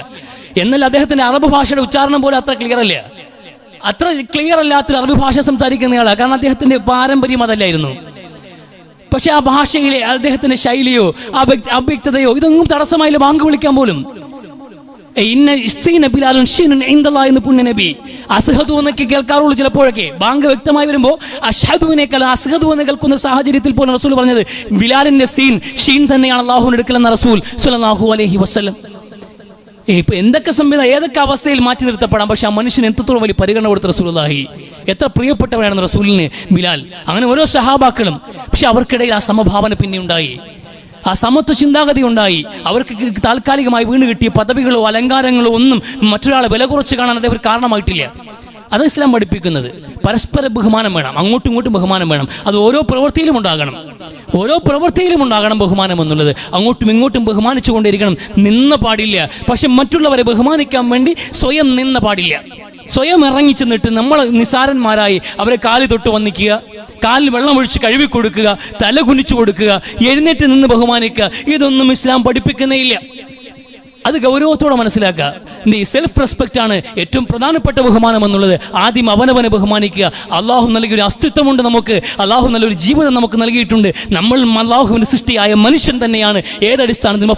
എന്നാൽ അദ്ദേഹത്തിന്റെ അറബ് ഭാഷയുടെ ഉച്ചാരണം പോലും അത്ര ക്ലിയർ അല്ല. അത്ര ക്ലിയർ അല്ലാത്തൊരു അറബ് ഭാഷ സംസാരിക്കുന്നയാളാണ്. കാരണം അദ്ദേഹത്തിന്റെ പാരമ്പര്യം അതല്ലായിരുന്നു. പക്ഷെ ആ ഭാഷയിലെ അദ്ദേഹത്തിന്റെ ശൈലിയോ അവ്യക്തതയോ ഇതൊന്നും തടസ്സമായില്ല ബാങ്ക് വിളിക്കാൻ പോലും. എന്ന് പുണ്യനബി അസ്ഹദു എന്നൊക്കെ കേൾക്കാറുള്ളൂ ചിലപ്പോഴൊക്കെ. ബാങ്ക് വ്യക്തമായി വരുമ്പോൾ അഷ്ഹദുവിനേക്കാൾ അസ്ഹദു എന്ന് കേൾക്കുന്ന സാഹചര്യത്തിൽ പോലും റസൂൽ പറഞ്ഞത് ബിലാലിന്റെ ഷീൻ തന്നെയാണ് അല്ലാഹുവിന് എടുക്കലെന്ന റസൂൽ സ്വല്ലല്ലാഹു അലൈഹി വസല്ലം. ഇപ്പൊ എന്തൊക്കെ സംവിധാനം ഏതൊക്കെ അവസ്ഥയിൽ മാറ്റി നിർത്തപ്പെടാം, പക്ഷെ ആ മനുഷ്യന് എത്രത്തോളം വലിയ പരിഗണന കൊടുത്ത റസൂലുള്ളാഹി, എത്ര പ്രിയപ്പെട്ടവനാണ് റസൂലിന് ബിലാൽ. അങ്ങനെ ഓരോ സഹാബാക്കളും. പക്ഷെ അവർക്കിടയിൽ ആ സമഭാവന പിന്നെ ഉണ്ടായി, ആ സമത്വ ചിന്താഗതി ഉണ്ടായി. അവർക്ക് താൽക്കാലികമായി വീണ് കിട്ടിയ പദവികളോ അലങ്കാരങ്ങളോ ഒന്നും മറ്റൊരാളെ വില കുറച്ച് കാണാൻ അത് കാരണമായിട്ടില്ല. അത് ഇസ്ലാം പഠിപ്പിക്കുന്നത്. പരസ്പര ബഹുമാനം വേണം, അങ്ങോട്ടും ഇങ്ങോട്ടും ബഹുമാനം വേണം. അത് ഓരോ പ്രവൃത്തിയിലും ഉണ്ടാകണം, ഓരോ പ്രവൃത്തിയിലും ഉണ്ടാകണം ബഹുമാനം എന്നുള്ളത്. അങ്ങോട്ടും ഇങ്ങോട്ടും ബഹുമാനിച്ചു കൊണ്ടിരിക്കണം, നിന്ന പാടില്ല. പക്ഷെ മറ്റുള്ളവരെ ബഹുമാനിക്കാൻ വേണ്ടി സ്വയം നിന്ന പാടില്ല. സ്വയം ഇറങ്ങിച്ചെന്നിട്ട് നമ്മൾ നിസാരന്മാരായി അവരെ കാല് തൊട്ട് വന്നിക്കുക, കാലിൽ വെള്ളമൊഴിച്ച് കഴുകി കൊടുക്കുക, തല കുനിച്ചു കൊടുക്കുക, എഴുന്നേറ്റ് നിന്ന് ബഹുമാനിക്കുക, ഇതൊന്നും ഇസ്ലാം പഠിപ്പിക്കുന്നേയില്ല. അത് ഗൗരവത്തോടെ മനസ്സിലാക്കുക. ഈ സെൽഫ് റെസ്പെക്റ്റ് ആണ് ഏറ്റവും പ്രധാനപ്പെട്ട ബഹുമാനം എന്നുള്ളത്. ആദ്യം അവനവനെ ബഹുമാനിക്കുക. അള്ളാഹു നൽകിയൊരു അസ്തിത്വമുണ്ട് നമുക്ക്, അള്ളാഹു നല്ലൊരു ജീവിതം നമുക്ക് നൽകിയിട്ടുണ്ട്. നമ്മൾ അള്ളാഹുവിന്റെ സൃഷ്ടിയായ മനുഷ്യൻ തന്നെയാണ്. ഏതടിസ്ഥാനത്തിൽ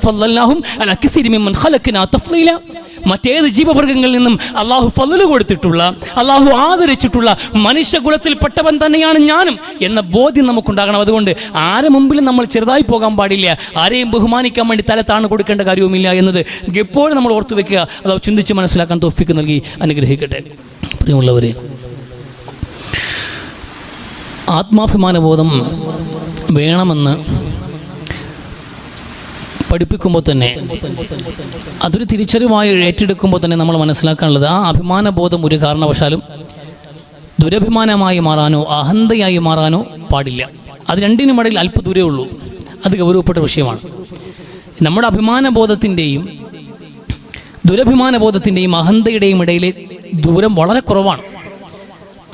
മറ്റേത് ജീവവർഗങ്ങളിൽ നിന്നും അള്ളാഹു ഫള് കൊടുത്തിട്ടുള്ള, അള്ളാഹു ആദരിച്ചിട്ടുള്ള മനുഷ്യകുലത്തിൽപ്പെട്ടവൻ തന്നെയാണ് ഞാനും എന്ന ബോധ്യം നമുക്കുണ്ടാകണം. അതുകൊണ്ട് ആരെ മുമ്പിലും നമ്മൾ ചെറുതായി പോകാൻ പാടില്ല, ആരെയും ബഹുമാനിക്കാൻ വേണ്ടി തല താണു കൊടുക്കേണ്ട കാര്യവുമില്ല എന്നത് എപ്പോഴും നമ്മൾ ഓർത്തു വെക്കുക. അത് ചിന്തിച്ച് മനസ്സിലാക്കാൻ തൗഫീഖ് നൽകി അനുഗ്രഹിക്കട്ടെ. പ്രിയമുള്ളവരെ, ആത്മാഭിമാനബോധം വേണമെന്ന് പഠിപ്പിക്കുമ്പോൾ തന്നെ, അതൊരു തിരിച്ചറിവായി ഏറ്റെടുക്കുമ്പോൾ തന്നെ നമ്മൾ മനസ്സിലാക്കാനുള്ളത്, ആ അഭിമാനബോധം ഒരു കാരണവശാലും ദുരഭിമാനമായി മാറാനോ അഹന്തയായി മാറാനോ പാടില്ല. അത് രണ്ടിനും ഇടയിൽ അല്പ ദൂരേ ഉള്ളൂ. അത് ഗൗരവപ്പെട്ട വിഷയമാണ്. നമ്മുടെ അഭിമാനബോധത്തിൻ്റെയും ദുരഭിമാനബോധത്തിൻ്റെയും അഹന്തയുടെയും ഇടയിലെ ദൂരം വളരെ കുറവാണ്.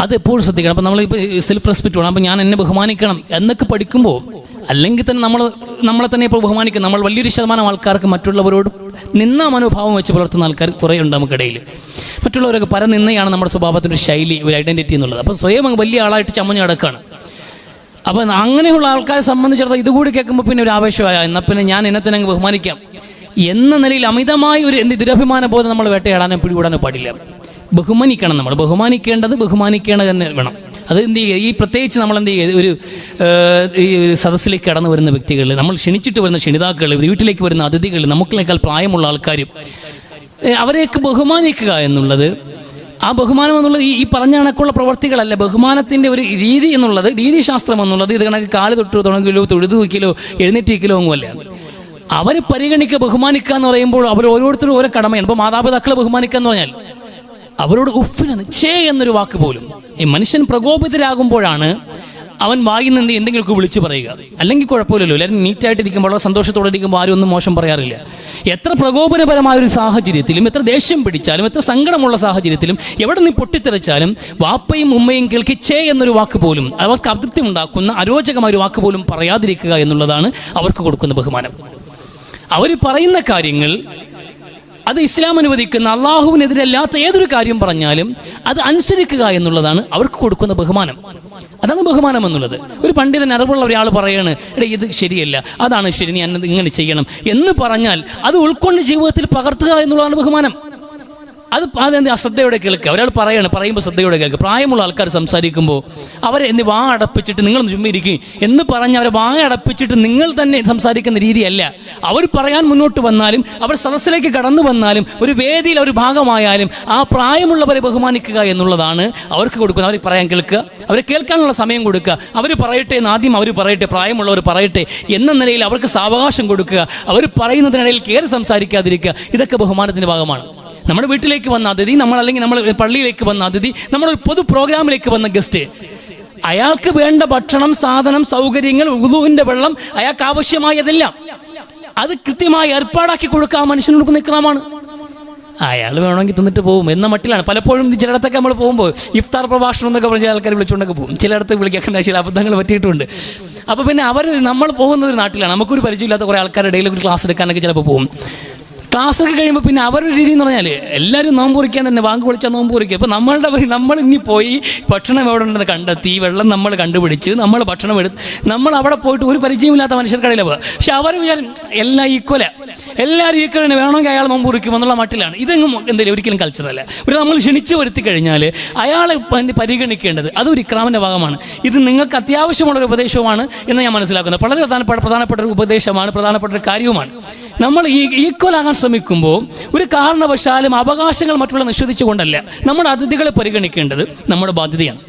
അത് എപ്പോഴും ശ്രദ്ധിക്കണം. അപ്പം നമ്മളിപ്പോൾ സെൽഫ് റെസ്പെക്റ്റ് വേണം, അപ്പം ഞാൻ എന്നെ ബഹുമാനിക്കണം എന്നൊക്കെ പഠിക്കുമ്പോൾ, അല്ലെങ്കിൽ തന്നെ നമ്മളെ തന്നെ ഇപ്പോൾ ബഹുമാനിക്കും. നമ്മൾ വലിയൊരു ശതമാനം ആൾക്കാർക്ക് മറ്റുള്ളവരോട് നിന്ന മനോഭാവം വെച്ച് പുലർത്തുന്ന ആൾക്കാർ കുറേ ഉണ്ട് നമുക്കിടയിൽ. മറ്റുള്ളവരൊക്കെ പരനിന്നയാണ് നമ്മുടെ സ്വഭാവത്തിൻ്റെ ഒരു ശൈലി, ഒരു ഐഡൻറ്റിറ്റി എന്നുള്ളത്. അപ്പോൾ സ്വയം വലിയ ആളായിട്ട് ചമ്മഞ്ഞ് കിടക്കുകയാണ്. അപ്പം അങ്ങനെയുള്ള ആൾക്കാരെ സംബന്ധിച്ചിടത്തോളം ഇതുകൂടി കേൾക്കുമ്പോൾ പിന്നെ ഒരു ആവേശമായ, എന്നാൽ പിന്നെ ഞാൻ എന്നെ തന്നെ അങ്ങ് ബഹുമാനിക്കാം എന്ന നിലയിൽ അമിതമായ ഒരു ദുരഭിമാന ബോധം നമ്മൾ വേട്ടയാടാനോ പിടികൂടാനോ പാടില്ല. ബഹുമാനിക്കണം. നമ്മൾ ബഹുമാനിക്കേണ്ടത് തന്നെ വേണം. അത് എന്ത് ചെയ്യുക, ഈ പ്രത്യേകിച്ച് നമ്മൾ എന്ത് ചെയ്യുക, ഈ സദസ്സിലേക്ക് കടന്നു വരുന്ന വ്യക്തികൾ, നമ്മൾ ക്ഷണിച്ചിട്ട് വരുന്ന ക്ഷണിതാക്കൾ, വീട്ടിലേക്ക് വരുന്ന അതിഥികൾ, നമുക്കിനേക്കാൾ പ്രായമുള്ള ആൾക്കാർ, അവരെയൊക്കെ ബഹുമാനിക്കുക എന്നുള്ളത്, ആ ബഹുമാനം എന്നുള്ളത് ഈ പറഞ്ഞ കണക്കുള്ള പ്രവർത്തികളല്ല. ബഹുമാനത്തിൻ്റെ ഒരു രീതി എന്നുള്ളത്, രീതിശാസ്ത്രം എന്നുള്ളത് ഇത് കണക്ക് കാല് തൊട്ട് തുടങ്ങിലോ തൊഴുതു വയ്ക്കലോ എഴുന്നേറ്റിരിക്കലോ ഒന്നുമല്ല. അവരെ പരിഗണിക്കുക, ബഹുമാനിക്കുക എന്ന് പറയുമ്പോൾ അവർ ഓരോരുത്തരും ഓരോ കടമയാണ്. ഇപ്പോൾ മാതാപിതാക്കളെ ബഹുമാനിക്കുക എന്ന് പറഞ്ഞാൽ അവരോട് ഉഫിനെന്ന് ചേ എന്നൊരു വാക്ക് പോലും, ഈ മനുഷ്യൻ പ്രകോപിതരാകുമ്പോഴാണ് അവൻ വായിൽ നിന്ന് എന്തെങ്കിലുമൊക്കെ വിളിച്ചു പറയുക. അല്ലെങ്കിൽ കുഴപ്പമില്ലല്ലോ, എല്ലാവരും നീറ്റായിട്ടിരിക്കുമ്പോൾ, വളരെ സന്തോഷത്തോടെ ഇരിക്കുമ്പോൾ ആരും ഒന്നും മോശം പറയാറില്ല. എത്ര പ്രകോപനപരമായ ഒരു സാഹചര്യത്തിലും, എത്ര ദേഷ്യം പിടിച്ചാലും, എത്ര സങ്കടമുള്ള സാഹചര്യത്തിലും, എവിടെ നിന്ന് പൊട്ടിത്തെറിച്ചാലും വാപ്പയും ഉമ്മയും കേൾക്കി ചേ എന്നൊരു വാക്ക് പോലും, അവർക്ക് അതൃപ്തി ഉണ്ടാക്കുന്ന അരോചകമായ ഒരു വാക്ക് പോലും പറയാതിരിക്കുക എന്നുള്ളതാണ് അവർക്ക് കൊടുക്കുന്ന ബഹുമാനം. അവർ പറയുന്ന കാര്യങ്ങൾ അത് ഇസ്ലാം അനുവദിക്കുന്ന അള്ളാഹുവിനെതിരല്ലാത്ത ഏതൊരു കാര്യം പറഞ്ഞാലും അത് അനുസരിക്കുക എന്നുള്ളതാണ് അവർക്ക് കൊടുക്കുന്ന ബഹുമാനം. അതാണ് ബഹുമാനം എന്നുള്ളത്. ഒരു പണ്ഡിതൻ അറിവുള്ള ഒരാൾ പറയാണ്, എടാ ഇത് ശരിയല്ല, അതാണ് ശരി, നീ അന്നത് ഇങ്ങനെ ചെയ്യണം എന്ന് പറഞ്ഞാൽ അത് ഉൾക്കൊണ്ട് ജീവിതത്തിൽ പകർത്തുക എന്നുള്ളതാണ് ബഹുമാനം. അതെന്ത് അശ്രദ്ധയോടെ കേൾക്കുക. ഒരാൾ പറയുമ്പോൾ ശ്രദ്ധയോടെ കേൾക്കുക. പ്രായമുള്ള ആൾക്കാർ സംസാരിക്കുമ്പോൾ അവരെ വാ അടപ്പിച്ചിട്ട് നിങ്ങൾ ചുമ്മിരിക്കും എന്ന് പറഞ്ഞ് അവരെ വാ അടപ്പിച്ചിട്ട് നിങ്ങൾ തന്നെ സംസാരിക്കുന്ന രീതിയല്ല. അവർ പറയാൻ മുന്നോട്ട് വന്നാലും അവർ സദസ്സിലേക്ക് കടന്നു വന്നാലും ഒരു വേദിയിൽ ഒരു ഭാഗമായാലും ആ പ്രായമുള്ളവരെ ബഹുമാനിക്കുക എന്നുള്ളതാണ് അവർക്ക് കൊടുക്കുന്നത്. അവർ പറയാൻ കേൾക്കുക, അവരെ കേൾക്കാനുള്ള സമയം കൊടുക്കുക. അവർ പറയട്ടെ എന്ന് ആദ്യം അവർ പറയട്ടെ, പ്രായമുള്ളവർ പറയട്ടെ എന്ന നിലയിൽ അവർക്ക് സാവകാശം കൊടുക്കുക. അവർ പറയുന്നതിനിടയിൽ കയറി സംസാരിക്കാതിരിക്കുക. ഇതൊക്കെ ബഹുമാനത്തിൻ്റെ ഭാഗമാണ്. നമ്മുടെ വീട്ടിലേക്ക് വന്ന അതിഥി, അല്ലെങ്കിൽ നമ്മൾ പള്ളിയിലേക്ക് വന്ന അതിഥി, നമ്മളൊരു പൊതു പ്രോഗ്രാമിലേക്ക് വന്ന ഗസ്റ്റ്, അയാൾക്ക് വേണ്ട ഭക്ഷണം, സാധനം, സൗകര്യങ്ങൾ, വുളൂഇന്റെ വെള്ളം, അയാൾക്ക് ആവശ്യമായതെല്ലാം അത് കൃത്യമായി ഏർപ്പാടാക്കി കൊടുക്കുക ആ മനുഷ്യന് കൊടുക്കുന്ന ഇക്റാമാണ്. അയാൾ വേണമെങ്കിൽ തിന്നിട്ട് പോകും എന്ന മട്ടിലാണ്. പലപ്പോഴും ചിലയിടത്തൊക്കെ നമ്മൾ പോകുമ്പോൾ ഇഫ്താർ പ്രഭാഷണം എന്നൊക്കെ പറഞ്ഞ ആൾക്കാർ വിളിച്ചുകൊണ്ടൊക്കെ പോകും. ചിലയിടത്ത് വിളിക്കാൻ ചില അബദ്ധങ്ങൾ പറ്റിയിട്ടുണ്ട്. അപ്പോൾ പിന്നെ നമ്മൾ പോകുന്ന ഒരു നാട്ടിലാണ്, നമുക്കൊരു പരിചയമില്ലാത്ത കുറേ ആൾക്കാരുടെ ഇടയിൽ ഒരു ക്ലാസ് എടുക്കാനൊക്കെ ചിലപ്പോൾ പോകും. ക്ലാസ്സൊക്കെ കഴിയുമ്പോൾ പിന്നെ അവരുടെ രീതി എന്ന് പറഞ്ഞാൽ എല്ലാവരും നോമ്പ് കുറിക്കാൻ തന്നെ, വാങ്ങ് വിളിച്ചാൽ നോമ്പ് കുറിക്കുക. അപ്പോൾ നമ്മൾ ഇനി പോയി ഭക്ഷണം എവിടെ ഉണ്ടെന്ന് കണ്ടെത്തി, വെള്ളം നമ്മൾ കണ്ടുപിടിച്ച്, നമ്മൾ ഭക്ഷണം എടുത്ത്, നമ്മൾ അവിടെ പോയിട്ട് ഒരു പരിചയമില്ലാത്ത മനുഷ്യർക്കിടയിൽ പോകുക. പക്ഷെ അവർ വിചാരം എല്ലാം ഈക്വല, എല്ലാവരും ഈക്വലിന് വേണമെങ്കിൽ അയാൾ നോമ്പ് കുറിക്കും എന്നുള്ള മട്ടിലാണ്. ഇതെങ്ങും എന്തെങ്കിലും ഒരിക്കലും കൾച്ചറല്ല. ഒരു നമ്മൾ ക്ഷണിച്ച് വരുത്തി കഴിഞ്ഞാൽ അയാളെ പരിഗണിക്കേണ്ടത് അതൊരു ഇക്റാമിൻ്റെ ഭാഗമാണ്. ഇത് നിങ്ങൾക്ക് അത്യാവശ്യമുള്ളൊരു ഉപദേശവുമാണ് എന്ന് ഞാൻ മനസ്സിലാക്കുന്നത്. വളരെ പ്രധാനപ്പെട്ട ഒരു ഉപദേശമാണ്, പ്രധാനപ്പെട്ട ഒരു കാര്യവുമാണ്. നമ്മൾ ഈക്വൽ ആകാൻ ശ്രമിക്കുമ്പോൾ ഒരു കാരണവശാലും അവകാശങ്ങൾ മറ്റുള്ള നിഷേധിച്ചുകൊണ്ടല്ല, നമ്മുടെ അതിഥികളെ പരിഗണിക്കേണ്ടത് നമ്മുടെ ബാധ്യതയാണ്.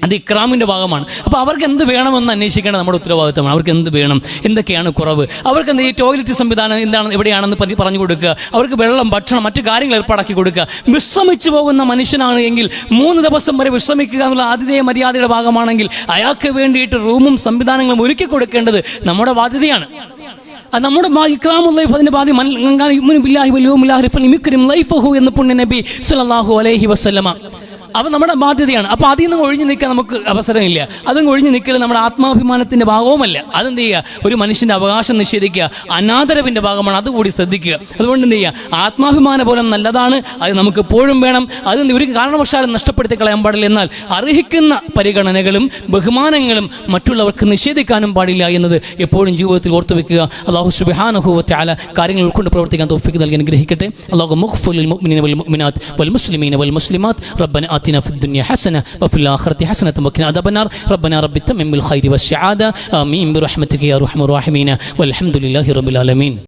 അത് ഇക്റാമിൻ്റെ ഭാഗമാണ്. അപ്പോൾ അവർക്ക് എന്ത് വേണമെന്ന് അന്വേഷിക്കേണ്ടത് നമ്മുടെ ഉത്തരവാദിത്തമാണ്. അവർക്ക് എന്ത് വേണം, എന്തൊക്കെയാണ് കുറവ്, അവർക്ക് ഈ ടോയ്ലറ്റ് സംവിധാനം എന്താണ്, എവിടെയാണെന്ന് പറഞ്ഞു കൊടുക്കുക, അവർക്ക് വെള്ളം, ഭക്ഷണം, മറ്റു കാര്യങ്ങൾ ഏർപ്പാടാക്കി കൊടുക്കുക. വിശ്രമിച്ചു പോകുന്ന മനുഷ്യനാണ് എങ്കിൽ 3 ദിവസം വരെ വിശ്രമിക്കുക എന്നുള്ള ആതിഥേയ മര്യാദയുടെ ഭാഗമാണെങ്കിൽ അയാൾക്ക് വേണ്ടിയിട്ട് റൂമും സംവിധാനങ്ങളും ഒരുക്കി കൊടുക്കേണ്ടത് നമ്മുടെ ബാധ്യതയാണ്. അത് നമ്മുടെ ഇക്റാമുൽ ലൈഫ്, അതിൻ്റെ ബാധ്യത. എന്ന് പുണ്യ നബി സല്ലല്ലാഹു അലൈഹി വസല്ലമ അപ്പം നമ്മുടെ ബാധ്യതയാണ്. അപ്പോൾ അതിൽ നിന്ന് ഒഴിഞ്ഞു നിൽക്കാൻ നമുക്ക് അവസരമില്ല. അതും ഒഴിഞ്ഞു നിൽക്കൽ നമ്മുടെ ആത്മാഭിമാനത്തിൻ്റെ ഭാഗവുമല്ല. അതെന്ത് ചെയ്യുക, ഒരു മനുഷ്യൻ്റെ അവകാശം നിഷേധിക്കുക അനാദരവിൻ്റെ ഭാഗമാണ്. അതുകൂടി ശ്രദ്ധിക്കുക. അതുകൊണ്ട് എന്ത് ചെയ്യുക, ആത്മാഭിമാന പോലെ നല്ലതാണ്, അത് നമുക്ക് എപ്പോഴും വേണം. അത് ഒരു കാരണവശാലും നഷ്ടപ്പെടുത്തി കളയാൻ പാടില്ല. എന്നാൽ അർഹിക്കുന്ന പരിഗണനകളും ബഹുമാനങ്ങളും മറ്റുള്ളവർക്ക് നിഷേധിക്കാനും പാടില്ല എന്നത് എപ്പോഴും ജീവിതത്തിൽ ഓർത്തു വെക്കുക. അല്ലാഹു സുബ്ഹാനഹു വ തആല കാര്യങ്ങൾ ഉൾക്കൊണ്ട് പ്രവർത്തിക്കാൻ തൗഫീഖ് നൽകി അനുഗ്രഹിക്കട്ടെ. അല്ലാഹു മുഗ്ഫിറുൽ മുഅ്മിനീന വൽ മുഅ്മിനാത്ത് വൽ മുസ്ലിമീന വൽ മുസ്ലിമാത്ത് റബ്ബന آتنا في الدنيا حسنة وفي الآخرة حسنة وقنا عذاب النار ربنا رب تمم بالخير والسعادة آمين برحمتك يا أرحم الراحمين والحمد لله رب العالمين.